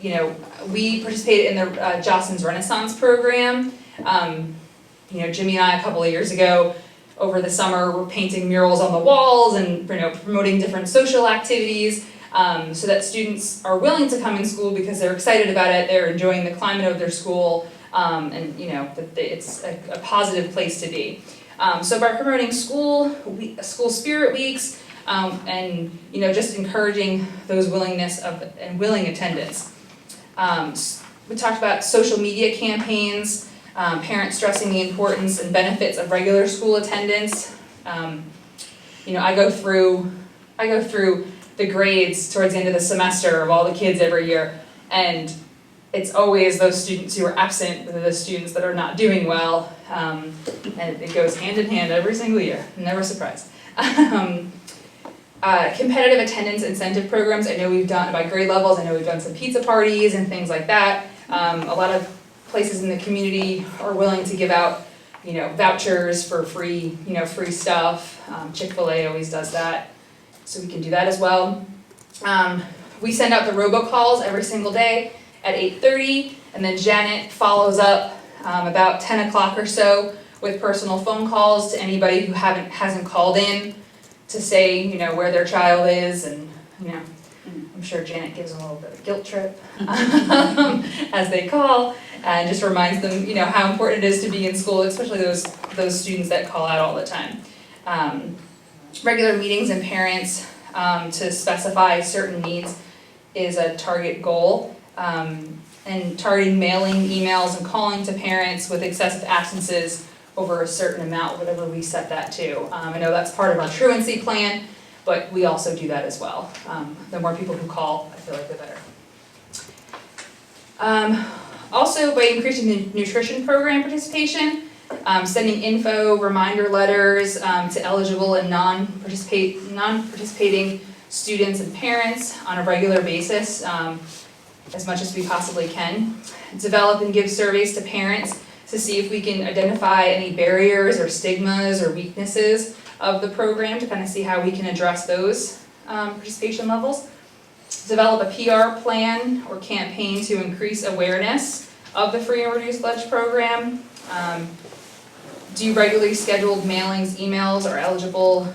You know, we participated in the Jostens Renaissance program. You know, Jimmy and I, a couple of years ago, over the summer, were painting murals on the walls and, you know, promoting different social activities, so that students are willing to come in school because they're excited about it, they're enjoying the climate of their school, and, you know, that it's a positive place to be. So by promoting school spirit weeks, and, you know, just encouraging those willingness of and willing attendance. We talked about social media campaigns. parents stressing the importance and benefits of regular school attendance. I go through the grades towards the end of the semester of all the kids every year, and it's always those students who are absent that are the students that are not doing well, and it goes hand in hand every single year, never surprised. Competitive attendance incentive programs, I know we've done by grade levels, I know we've done some pizza parties and things like that. A lot of places in the community are willing to give out, vouchers for free stuff. Chick-fil-A always does that, so we can do that as well. We send out the robocalls every single day at 8:30, and then Janet follows up about 10 o'clock or so with personal phone calls to anybody who hasn't called in to say, where their child is, and, I'm sure Janet gives them a little bit of a guilt trip as they call, and just reminds them, how important it is to be in school, especially those students that call out all the time. Regular meetings and parents to specify certain needs is a target goal, and targeting mailing, emails, and calling to parents with excessive absences over a certain amount, whatever we set that to. I know that's part of our truancy plan, but we also do that as well. The more people who call, I feel like the better. Also, by increasing the nutrition program participation, sending info, reminder letters to eligible and non-participating students and parents on a regular basis, as much as we possibly can. Develop and give surveys to parents to see if we can identify any barriers or stigmas or weaknesses of the program to kind of see how we can address those participation levels. Develop a PR plan or campaign to increase awareness of the free and reduced lunch program. Do regularly scheduled mailings, emails are eligible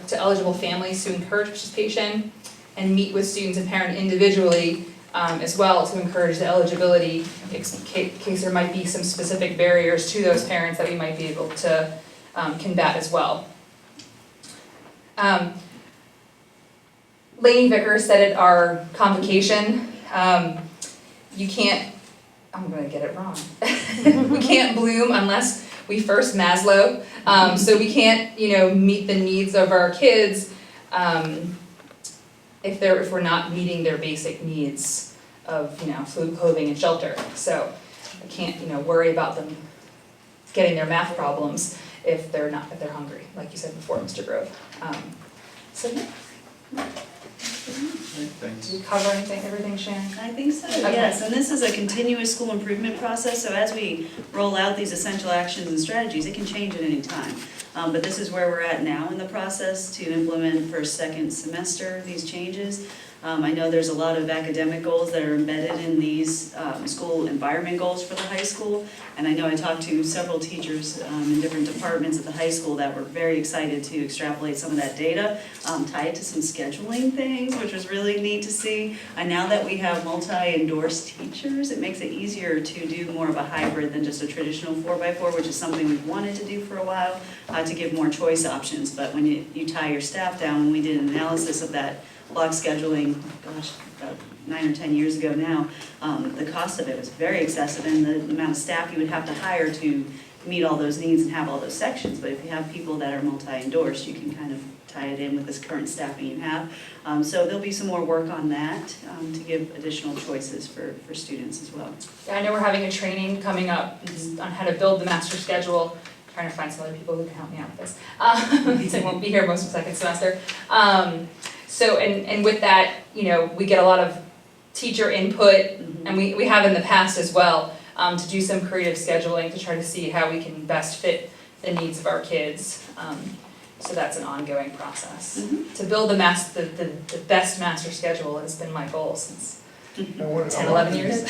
families to encourage participation, and meet with students and parents individually as well to encourage the eligibility in case there might be some specific barriers to those parents that we might be able to combat as well. Lainey Vickers said at our convocation, you can't, I'm going to get it wrong, we can't bloom unless we first Maslow, so we can't, meet the needs of our kids if we're not meeting their basic needs of, food, clothing, and shelter. So I can't, worry about them getting their math problems if they're hungry, like you said before, Mr. Grove. So yeah. Thanks. Did you cover everything, Sharon? I think so, Okay. yes, and this is a continuous school improvement process, so as we roll out these essential actions and strategies, it can change at any time. But this is where we're at now in the process to implement for second semester these changes. I know there's a lot of academic goals that are embedded in these school environment goals for the high school. And I know I talked to several teachers in different departments at the high school that were very excited to extrapolate some of that data, tie it to some scheduling things, which was really neat to see. And now that we have multi-endorsed teachers, it makes it easier to do more of a hybrid than just a traditional 4x4, which is something we've wanted to do for a while, to give more choice options. But when you tie your staff down, when we did an analysis of that block scheduling, gosh, about 9 or 10 years ago now, the cost of it was very excessive, and the amount of staff you would have to hire to meet all those needs and have all those sections. But if you have people that are multi-endorsed, you can kind of tie it in with this current staffing you have. So there'll be some more work on that to give additional choices for students as well. Yeah, I know we're having a training coming up on how to build the master schedule. I'm trying to find some other people who can help me out with this. Because I won't be here most of the second semester. So, and with that, we get a lot of teacher input, and we have in the past as well, to do some creative scheduling to try to see how we can best fit the needs of our kids. So that's an ongoing process. To build the best master schedule has been my goal since 10, 11 years.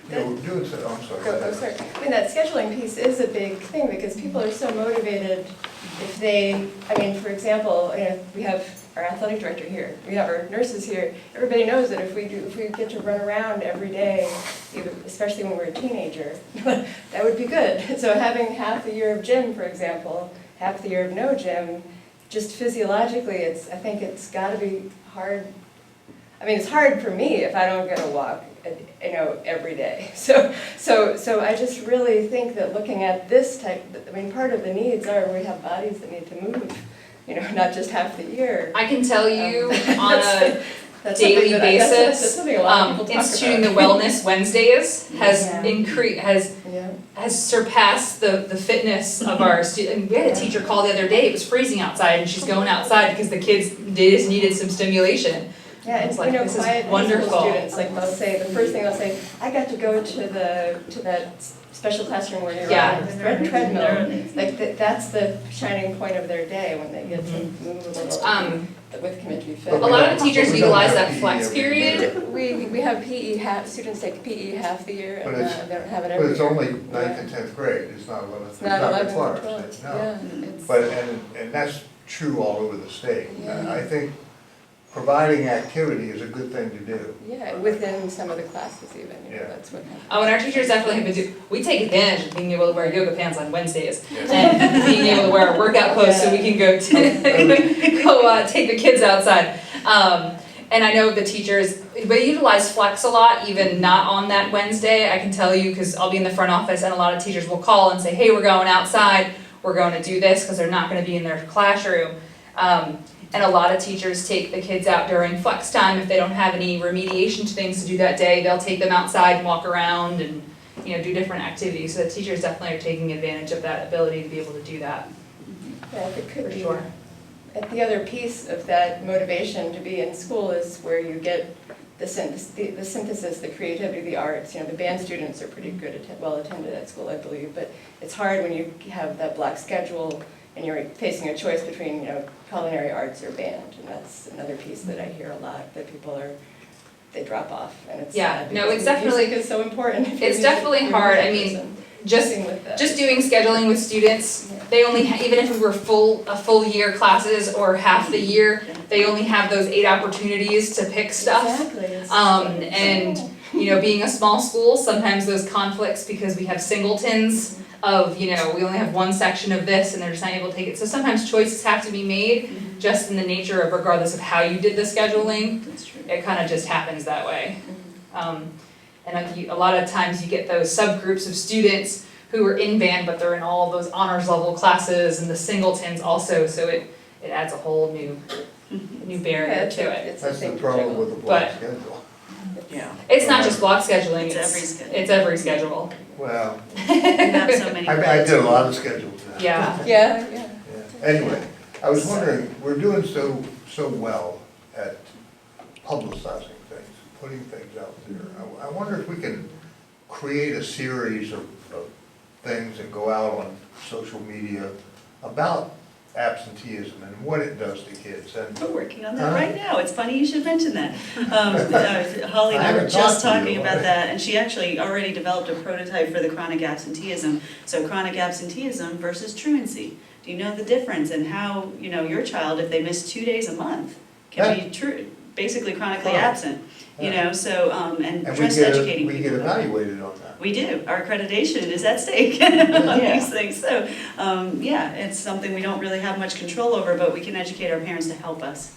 Yeah, we're doing so, I'm sorry. Go, sorry. I mean, that scheduling piece is a big thing because people are so motivated if they, for example, we have our athletic director here, we have our nurses here. Everybody knows that if we get to run around every day, especially when we're a teenager, that would be good. So having half the year of gym, for example, half the year of no gym, just physiologically, I think it's got to be hard I mean, it's hard for me if I don't get a walk, you know, every day. So I just really think that looking at this type, I mean, part of the needs are we have bodies that need to move, you know, not just half the year. I can tell you on a That's daily something that that's basis, something a lot of people talk instituting the about. Wellness Wednesdays has Yeah. has surpassed the fitness of our students. We had a teacher call the other day, it was freezing outside, and she's going outside because the kids, they just needed some stimulation. Yeah, and It's like, you know, this is quiet high wonderful. school students, like they'll say, the first thing they'll say, I got to go to that special classroom where you're Yeah. on the treadmill. Like, that's the shining point of their day, when they get to move a little, with commit to be fit. A lot of the teachers utilize that flex period. We have PE half, students take PE half the year, But and it's- they don't have it But every year. it's only ninth and 10th grade, it's not 11th, It's not 11 or required, 12, no. yeah, it's. But, and that's true all over the state. Yeah. I think providing activity is a good thing to do. Yeah, within some of the classes even, you know, Yeah. that's what happens. And our teachers definitely have been we take advantage of being able to wear yoga pants on Wednesdays Yes. and being able to wear our workout clothes so we can go take the kids outside. And I know the teachers, they utilize flex a lot, even not on that Wednesday. I can tell you, because I'll be in the front office and a lot of teachers will call and say, hey, we're going outside, we're going to do this, because they're not going to be in their classroom. And a lot of teachers take the kids out during flex time. If they don't have any remediation things to do that day, they'll take them outside and walk around and, you know, do different activities. So the teachers definitely are taking advantage of that ability to be able to do that. Yeah, if it could For be. sure. And the other piece of that motivation to be in school is where you get the synthesis, the creativity, the arts. You know, the band students are pretty good, well attended at school, I believe, but it's hard when you have that block schedule and you're facing a choice between, you know, culinary arts or band, and that's another piece that I hear a lot, that people they drop off, and it's Yeah, sad, no, because it's definitely- music is so important. If you're It's a definitely music hard. I person, mean, just sing with that. Just doing scheduling with students, they only, even if we were a full year classes or half the year, they only have those 8 opportunities to pick stuff. Exactly. It's- And, you know, being a small school, sometimes those conflicts because we have singletons of, you know, we only have one section of this and they're just not able to take it. So sometimes choices have to be made just in the nature of, regardless of how you did the scheduling, That's true. it kind of just happens that way. And a lot of times you get those subgroups of students who are in band, but they're in all of those honors level classes and the singletons also, so it adds a whole new barrier to it. It's a That's the thing to problem juggle. with the block But- schedule. Yeah. It's not just block scheduling, It's every schedule. it's every schedule. Well, We have so many. I did a lot of schedules now. Yeah. Yeah. Yeah. Anyway, I was wondering, we're doing so well at publicizing things, putting things out there. I wonder if we can create a series of things that go out on social media about absenteeism and what it does to kids. And We're working on that right now. It's funny you should mention that. Holly and I I were haven't just talked to talking you. about that, and she actually already developed a prototype for the chronic absenteeism. So chronic absenteeism versus truancy. Do you know the difference and how, you know, your child, if they miss 2 days a month, can be basically chronically Right. absent, you know, so, and we just get, educating we people get about it. evaluated on that. We do. Our accreditation is at stake on Yeah. these things. So, yeah, it's something we don't really have much control over, but we can educate our parents to help us.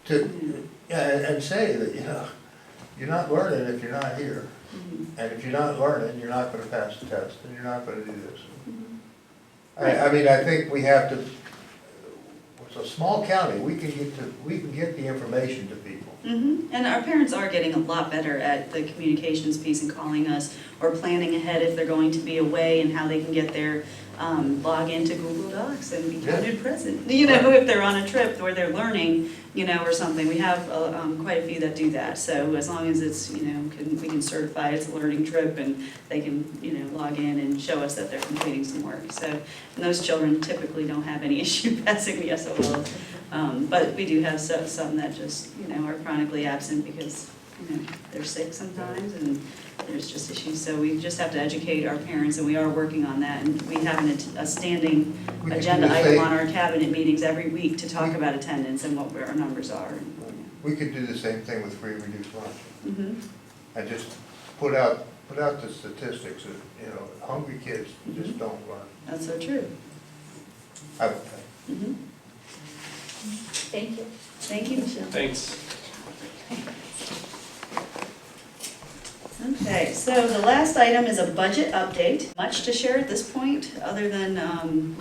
And say that, you know, you're not learning if you're not here. And if you're not learning, you're not gonna pass the test, and you're not gonna do this. I mean, I think we have to, it's a small county, we can get the information to people. And our parents are getting a lot better at the communications piece and calling us or planning ahead if they're going to be away and how they can get their log into Google Docs and be counted present. You know, if they're on a trip where they're learning, you know, or something. We have quite a few that do that. So as long as it's, you know, we can certify it's a learning trip and they can, you know, log in and show us that they're completing some work. So, and those children typically don't have any issue passing the SOLs. But we do have some that just, you know, are chronically absent because, you know, they're sick sometimes and there's just issues. So we just have to educate our parents, and we are working on that. And we have a standing We can agenda do the item same- on our cabinet meetings every week to talk about attendance and what our numbers are. We could do the same thing with free reduced lunch. Mhm. And just put out the statistics that, you know, hungry kids just don't learn. That's so true. I would think. Mhm. Thank you. Thank you, Michelle. Thanks. Okay, so the last item is a budget update. Much to share at this point, other than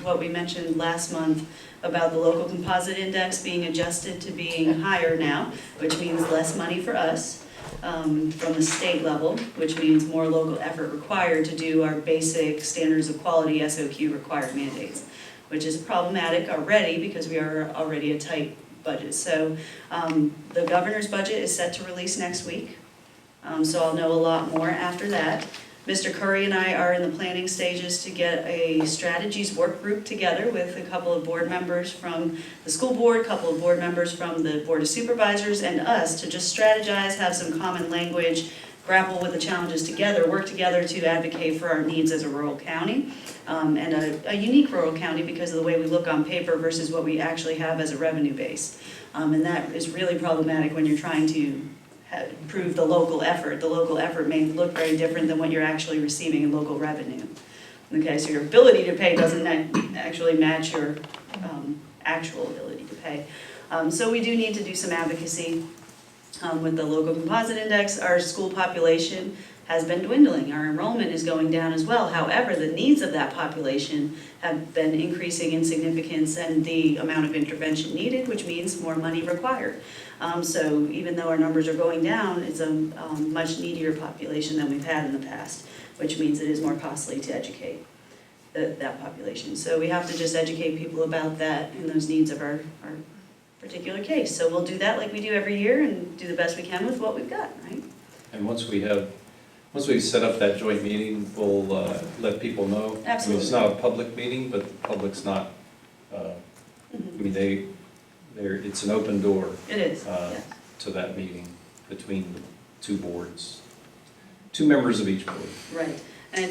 what we mentioned last month about the local composite index being adjusted to being higher now, which means less money for us from the state level, which means more local effort required to do our basic standards of quality SOQ required mandates, which is problematic already because we are already a tight budget. So the governor's budget is set to release next week. So I'll know a lot more after that. Mr. Curry and I are in the planning stages to get a strategies work group together with a couple of board members from the school board, a couple of board members from the Board of Supervisors, and us to just strategize, have some common language, grapple with the challenges together, work together to advocate for our needs as a rural county, and a unique rural county because of the way we look on paper versus what we actually have as a revenue base. And that is really problematic when you're trying to improve the local effort. The local effort may look very different than what you're actually receiving in local revenue. Okay, so your ability to pay doesn't actually match your actual ability to pay. So we do need to do some advocacy with the local composite index. Our school population has been dwindling. Our enrollment is going down as well. However, the needs of that population have been increasing in significance and the amount of intervention needed, which means more money required. So even though our numbers are going down, it's a much needier population than we've had in the past, which means it is more costly to educate that population. So we have to just educate people about that and those needs of our particular case. So we'll do that like we do every year and do the best we can with what we've got, right? And once we set up that joint meeting, we'll let people know. Absolutely. I mean, it's not a public meeting, but the public's not, I mean, it's an open door. It is, yes. To that meeting between the two boards, two members of each board. Right, and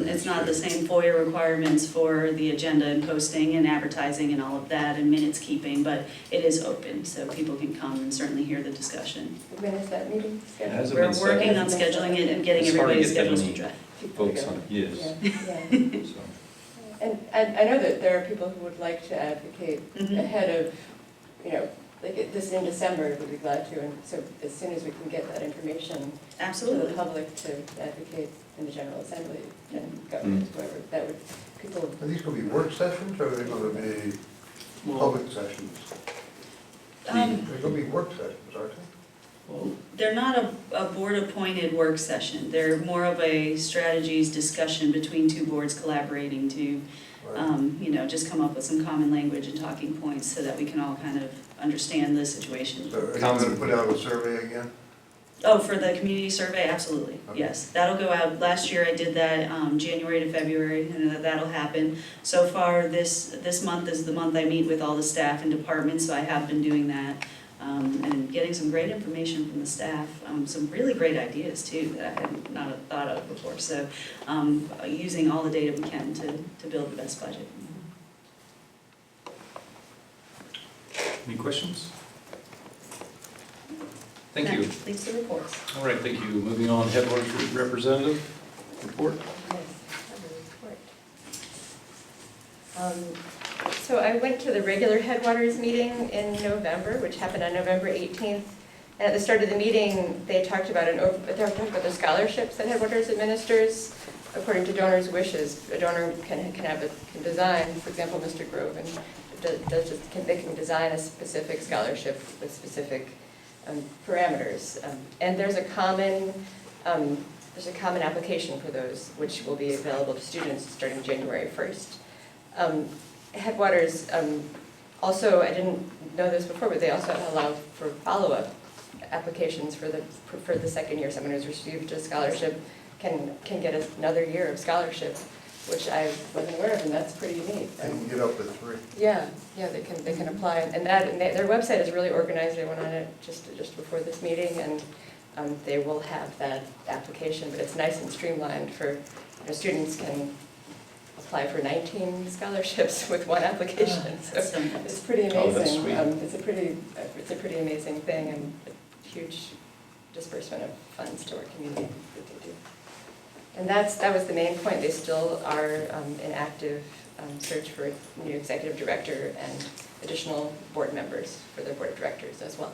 it's not the same FOIA requirements for the agenda and posting and advertising and all of that and minutes keeping, but it is open, so people can come and certainly hear the discussion. When is that meeting scheduled? We're working on scheduling it and getting It's hard to everybody's get that schedules to many track. folks on it, yes. Yeah. So, And I know that there are people who would like to advocate ahead of, like this in December, would be glad to, and so as soon as we can get that information to Absolutely. the public to advocate in the General Assembly and government, whoever, that would, people. Are these going to be work sessions or are they going to be public sessions? They're going to be work sessions, aren't they? They're not a board-appointed work session. They're more of a strategies discussion between two boards collaborating to, just come up with some common language and talking points so that we can all kind of understand the situation. So are you going to put out a survey again? Oh, for the community survey, absolutely, Okay. yes. That'll go out, last year I did that, January to February, and that'll happen. So far, this month is the month I meet with all the staff and departments, so I have been doing that. And getting some great information from the staff, some really great ideas too that I had not thought of before. So using all the data we can to build the best budget. any questions? Thank you. Please the reports. All right, thank you. Moving on, Headwaters Representative report. Yes, I have a report. So I went to the regular Headwaters meeting in November, which happened on November 18th. And at the start of the meeting, they talked about the scholarships that Headwaters administers according to donors' wishes. A donor can design, for example, Mr. Grove, and they can design a specific scholarship with specific parameters. And there's a common application for those, which will be available to students starting January 1st. Headwaters also, I didn't know this before, but they also allow for follow-up applications for the second year. Someone who's received a scholarship can get another year of scholarship, which I wasn't aware of, and that's pretty neat. They can get up to 3. Yeah, they can apply, and their website is really organized. I went on it just before this meeting, and they will have that application, but it's nice and streamlined for students can apply for 19 scholarships with one application. So it's pretty amazing. Oh, that's sweet. It's a pretty amazing thing, and a huge disbursement of funds to our community that they do. And that was the main point. They still are in active search for a new executive director and additional board members for their board of directors as well.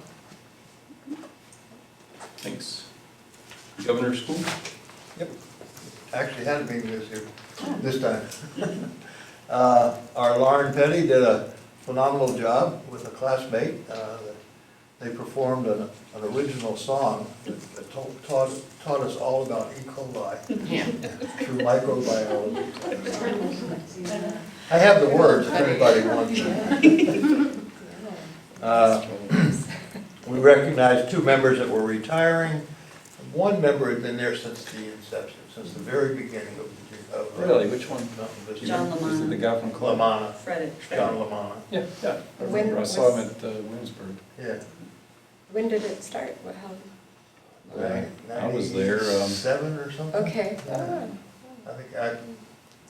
Thanks. Governor's School. Actually had a meeting this time. Our Lauren Petty did a phenomenal job with a classmate. They performed an original song that taught us all about E. coli through microbiology. I have the words if anybody wants them. We recognized 2 members that were retiring. One member had been there since the inception, since the very beginning of Really? Which one? John Was it the guy from Columbia? Lamana, Fred. John Lamana. Yeah, yeah. I remember. I saw him at Williamsburg. Yeah. When did it start? How? I was there. 97 or something? Okay. I think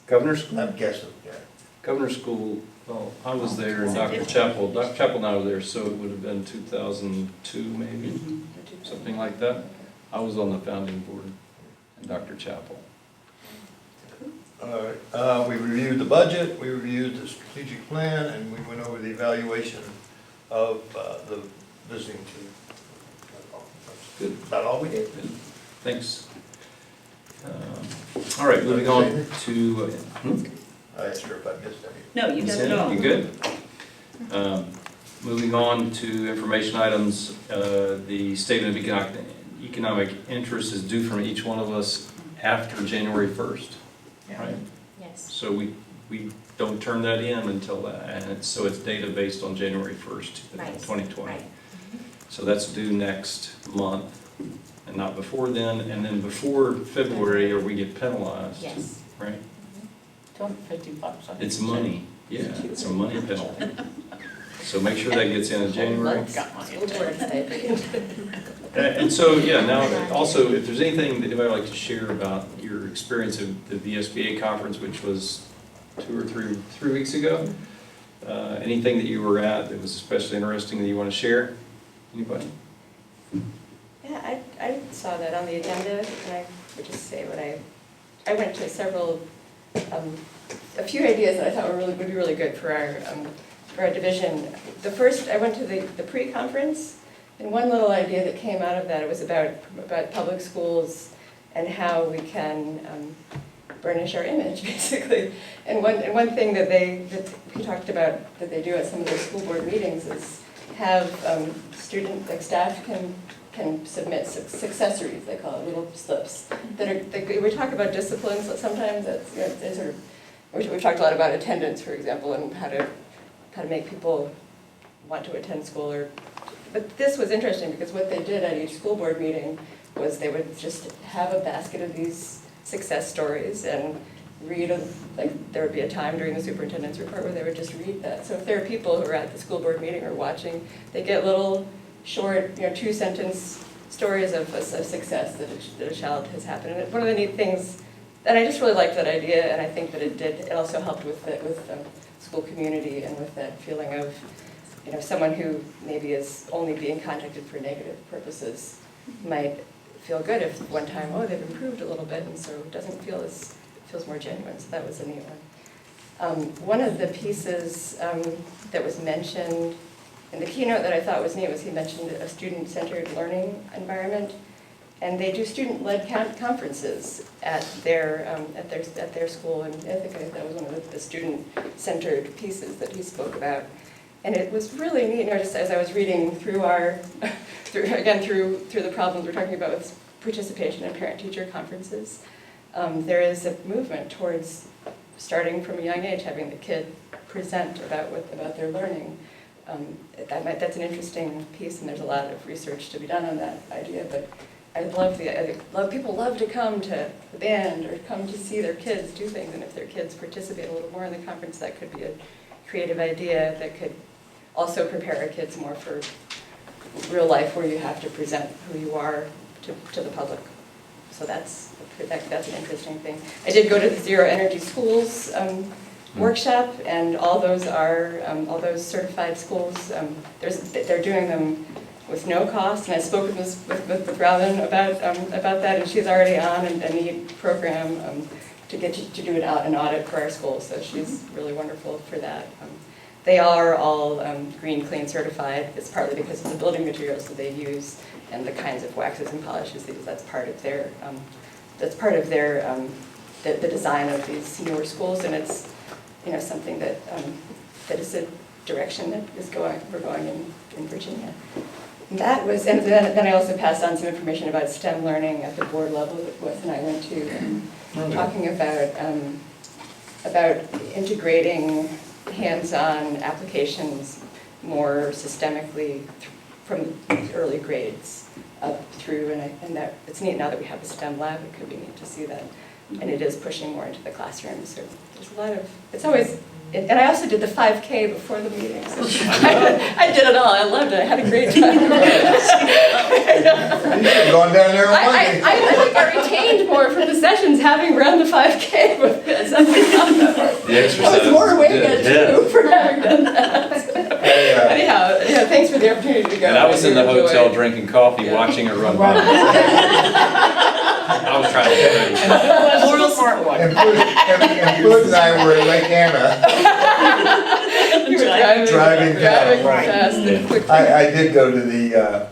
Governor's School? I'm guessing, yeah. Governor's School, well, I was there, and Dr. Chappell and I were there, so it would have been 2002 maybe, something like that. I was on the founding board, and Dr. Chappell. All right, we reviewed the budget, we reviewed the strategic plan, and we went over the evaluation of the visiting team. Good. About all we did. Thanks. All right, moving on to, I asked her if I missed any. No, you did it all. You good? Moving on to information items, the statement of economic interest is due from each one of us after January 1st, right? Yes. So we don't turn that in until that, and so it's data based on January 1st, Right. 2020. Right. So that's due next month, and not before then, and then before February, or we get penalized. Yes. Right? $250. It's money, yeah, it's a money penalty. So make sure that gets in January. And so, yeah, now, also, if there's anything that anybody would like to share about your experience of the VSBA conference, which was 2 or 3 weeks ago, anything that you were at that was especially interesting that you want to share? Anybody? Yeah, I saw that on the agenda, and I would just say what I went to several, a few ideas that I thought would be really good for our division. The first, I went to the pre-conference, and one little idea that came out of that, it was about public schools and how we can burnish our image, basically. And one thing that he talked about that they do at some of their school board meetings is have staff can submit successories, they call it, little slips. We talk about disciplines, but sometimes that's, we've talked a lot about attendance, for example, and how to make people want to attend school. But this was interesting because what they did at each school board meeting was they would just have a basket of these success stories and read, there would be a time during the superintendent's report where they would just read that. So if there are people who are at the school board meeting or watching, they get little short, 2-sentence stories of success that a child has happened. And one of the neat things, and I just really liked that idea, and I think that it also helped with the school community and with that feeling of, someone who maybe is only being contacted for negative purposes might feel good if one time, they've improved a little bit, and so it doesn't feel feels more genuine. So that was a neat one. One of the pieces that was mentioned in the keynote that I thought was neat was he mentioned a student-centered learning environment, and they do student-led conferences at their school, and I think that was one of the student-centered pieces that he spoke about. And it was really neat, just as I was reading through through the problems we're talking about with participation in parent-teacher conferences, there is a movement towards starting from a young age, having the kid present about their learning. That's an interesting piece, and there's a lot of research to be done on that idea. But people love to come to the band or come to see their kids do things, and if their kids participate a little more in the conference, that could be a creative idea that could also prepare our kids more for real life, where you have to present who you are to the public. So that's an interesting thing. I did go to the Zero Energy Schools workshop, and all those certified schools, they're doing them with no cost. And I spoke with Robin about that, and she's already on a neat program to get to do an audit for our school. So she's really wonderful for that. They are all Green Clean certified. It's partly because of the building materials that they use and the kinds of waxes and polishes they use. That's part of their the design of these newer schools, and it's something that that is a direction that we're going in Virginia. And that was, and then I also passed on some information about STEM learning at the board level that Wes and I went to, talking about integrating hands-on applications more systemically from early grades up through, and that it's neat now that we have a STEM lab. It could be neat to see that, and it is pushing more into the classroom. So there's a lot of, it's always. And I also did the 5K before the meeting. So I did it all. I loved it. I had a great time. You should have gone down there on Monday. I think I retained more from the sessions having run the 5K. The exercise. I was more awake is good. at 2 for having done that. Anyhow, thanks for the opportunity to go. And I was in the enjoy hotel it. drinking coffee, watching her run by. I was trying to get ready. Moral support. And Bud and I were at Lake Anna. You were Driving down, driving right. fast and quickly. I did go to the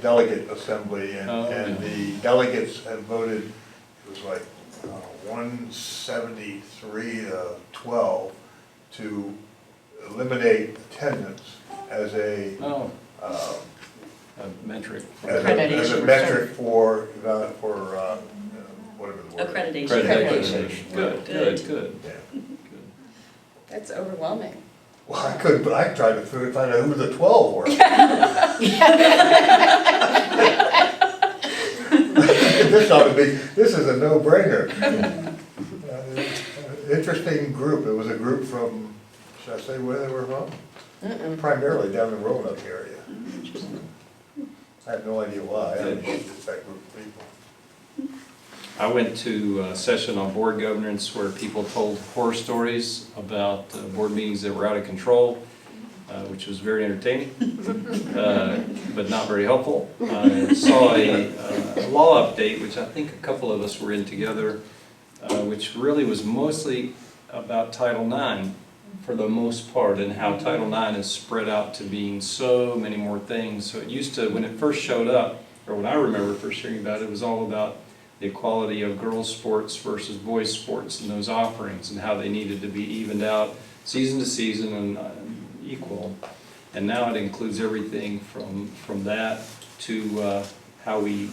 delegate assembly, and Oh, the delegates had voted, it was like 173 to 12 to eliminate attendance as a A metric. as a metric for whatever the word. Accreditation. Good. Yeah. That's overwhelming. Well, I couldn't, but I tried to find out who the 12 were. This is a no-brainer. Interesting group. It was a group from, should I say where they were from? Primarily down the Roanoke area. I have no idea why. I didn't get that group of people. I went to a session on board governance where people told horror stories about board meetings that were out of control, which was very entertaining, but not very helpful. I saw a law update, which I think a couple of us were in together, which really was mostly about Title IX for the most part, and how Title IX is spread out to being so many more things. So it used to, when it first showed up, or when I remember first hearing about it, it was all about the equality of girls' sports versus boys' sports and those offerings, and how they needed to be evened out season to season and equal. And now it includes everything from that to how we,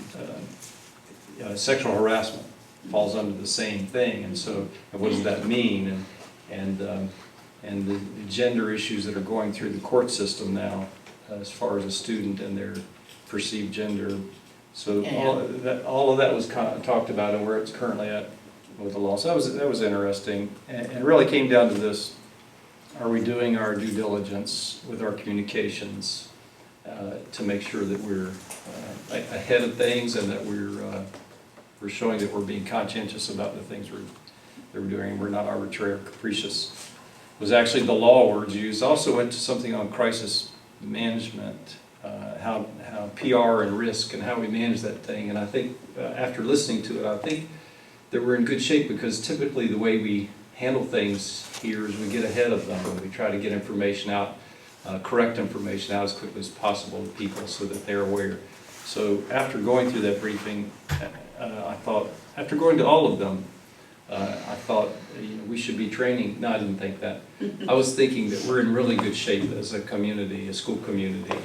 sexual harassment falls under the same thing. And so what does that mean? And the gender issues that are going through the court system now, as far as a student and their perceived gender. So all of that was kind of talked about and where it's currently at with the law. So that was interesting, and it really came down to this: are we doing our due diligence with our communications to make sure that we're ahead of things, and that we're showing that we're being conscientious about the things that we're doing. We're not arbitrary or capricious. It was actually the law words used. Also went to something on crisis management. How PR and risk and how we manage that thing. And I think after listening to it, I think that we're in good shape, because typically the way we handle things here is we get ahead of them and we try to get information out, correct information out as quickly as possible to people so that they're aware. So after going through that briefing, I thought, after going to all of them, I thought we should be training. No, I didn't think that. I was thinking that we're in really good shape as a community, a school community,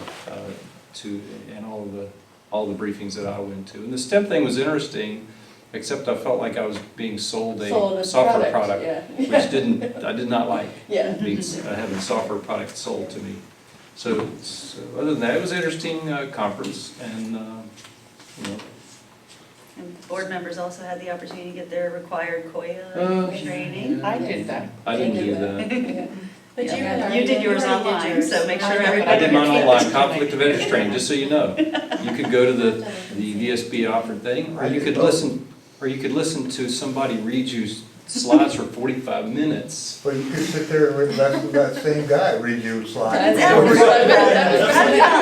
and all the briefings that I went to. And the STEM thing was interesting, except I felt like I was being sold a software product, which I did not like. Having software products sold to me. So other than that, it was an interesting conference, and And board members also had the opportunity to get their required COIA training. I did that. I didn't do that. But you did yours online, so make sure everybody. I did mine online, conflict of interest training, just so you know. You could go to the VSB offered thing, or you could listen to somebody read you slides for 45 minutes. But you could sit there and let that same guy read you slides. I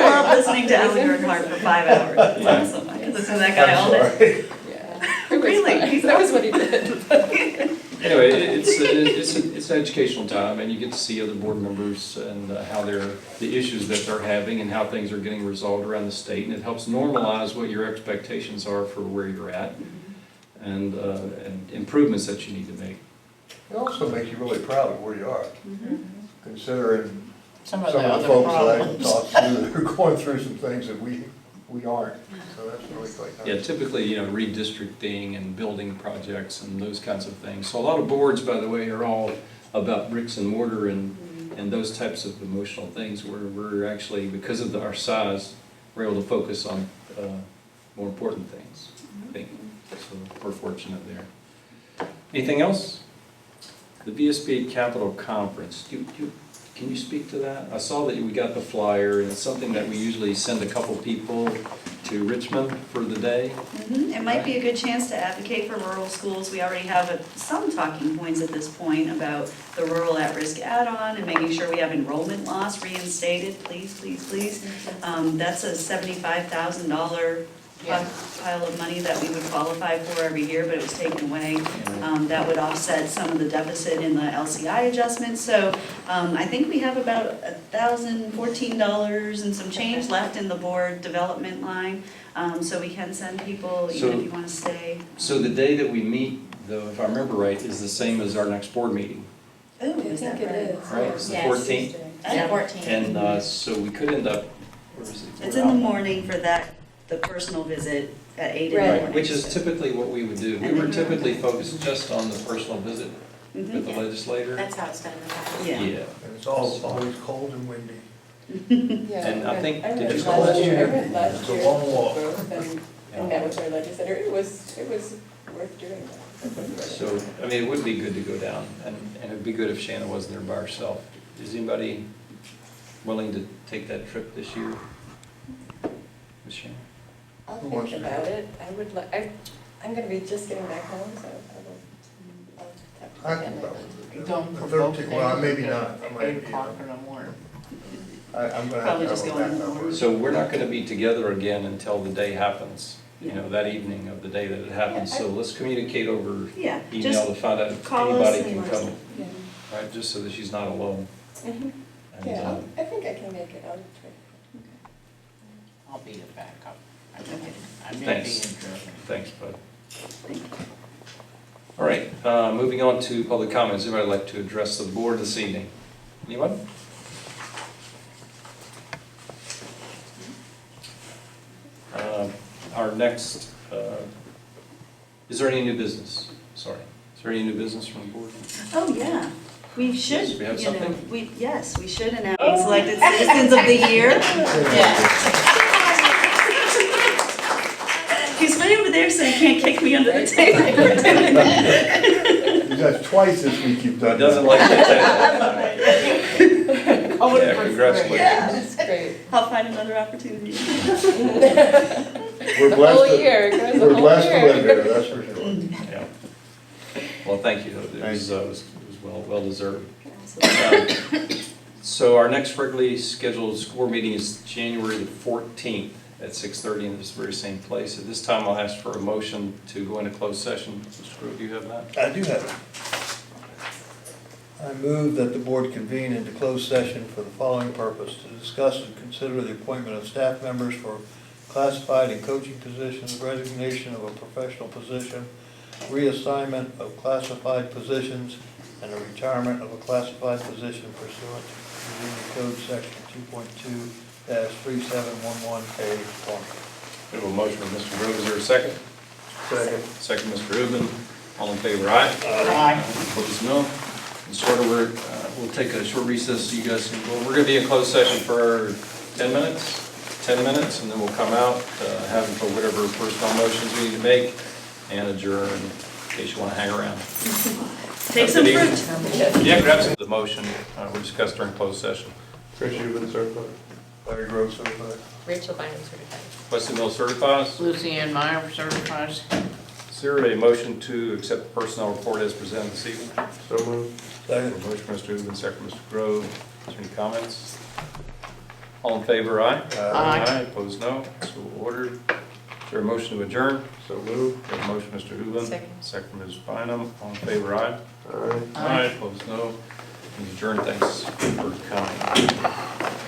love listening to Alan Earnhardt for 5 hours. It's awesome. I could listen to that guy all day. Really? That was what he did. Anyway, it's an educational time, and you get to see other board members and how the issues that they're having and how things are getting resolved around the state, and it helps normalize what your expectations are for where you're at and improvements that you need to make. It also makes you really proud of where you are, considering Some some of the folks that I talked to that are going through some things that we aren't. So that's really quite nice. Yeah, typically, redistricting and building projects and those kinds of things. So a lot of boards, by the way, are all about bricks and mortar and those types of emotional things where we're actually, because of our size, we're able to focus on more important things, I think. So we're fortunate there. Anything else? The VSBA Capital Conference, can you speak to that? I saw that we got the flyer, and it's something that we usually send a couple people to Richmond for the day. It might be a good chance to advocate for rural schools. We already have some talking points at this point about the rural at-risk add-on and making sure we have enrollment loss reinstated, please, please, please. That's a $75,000 pile of money that we would qualify for every year, but it was taken away. That would offset some of the deficit in the LCI adjustment. So I think we have about $1,014 and some change left in the board development line. So we can send people even if you want to stay. So the day that we meet, though, if I remember right, is the same as our next board meeting. Oh, is that right? Right, it's the Yes. 14th. Yeah, 14. And so we could end up, where is it? It's in the morning for the personal visit at 8 in the Right, morning. which is typically what we would do. We were typically focused just on the personal visit with the legislator. That's how it's done in the past. Yeah. And it's always cold and windy. And I think, did you It's go cold. last year? It's a long walk. And met with our legislator, it was worth doing that. So, I mean, it would be good to go down, and it'd be good if Shannon wasn't there by herself. Is anybody willing to take that trip this year? Ms. Shannon? I'll Who wants think to about go? it. I'm gonna be just getting back home, so I'll talk to I the can family. probably do Don't it. The provoke 13th, well, maybe not. I At might 8 be, o'clock in the morning. I'm gonna have Probably to just have go a in the backup. morning. So we're not gonna be together again until the day happens, that evening of the day that it happens. So let's communicate over Yeah, email just to find out if call us anybody and can let us come, know. right, just so that she's not alone. Mhm. And, Yeah, I think I can make it. I'll try. I'll be a backup. Okay. I may be Thanks. interested. Thanks, bud. All right, moving on to public comments. Anybody like to address the board this evening? Anyone? Our next, is there any new business? Sorry. Is there any new business from the board? Oh, yeah. We should, Yes, we have you know, something? we should announce selected citizens of the year. He's way over there so he can't kick me under the table. That's twice this week you've done He doesn't like that. Oh, Yeah, congratulations. Yeah. That's great. I'll find another opportunity. We're blessed Whole to, year, it goes the we're whole blessed to year. live here, that's for sure. Yeah. Well, thank you. It was well deserved. So our next regularly scheduled school meeting is January the 14th at 6:30 in this very same place. At this time, I'll ask for a motion to go into closed session. Mr. Grove, do you have that? I do have it. I move that the board convene into closed session for the following purpose: to discuss and consider the appointment of staff members for classified and coaching positions, resignation of a professional position, reassignment of classified positions, and a retirement of a classified position pursuant to Virginia Code Section 2.2-3711A1. We have a motion from Mr. Grove. Is there a second? Second, Mr. Rubin. All in favor, aye? Aye. Opposed, no. And sort of, we'll take a short recess so you guys can go. We're going to be in closed session for 10 minutes, and then we'll come out, have them for whatever personnel motions we need to make, and adjourn in case you want to hang around. Take some fruit. Yeah, grab some. The motion we discussed during closed session. Chris, you've been certified? Larry Grove certified. Rachel Bynum certified. Wesley Mills certifies. Lucy Ann Meyer certifies. Is there a motion to accept the personnel report as presented this evening? So moved. Second. Motion from Mr. Rubin, second Mr. Grove. Is there any comments? All in favor, aye? Aye. Opposed, no. So ordered. Is there a motion to adjourn? So moved. We have a motion, Mr. Uven. Second. Second from Ms. Bynum. All in favor, aye? All right. Aye. Opposed, no. And adjourn, thanks for coming.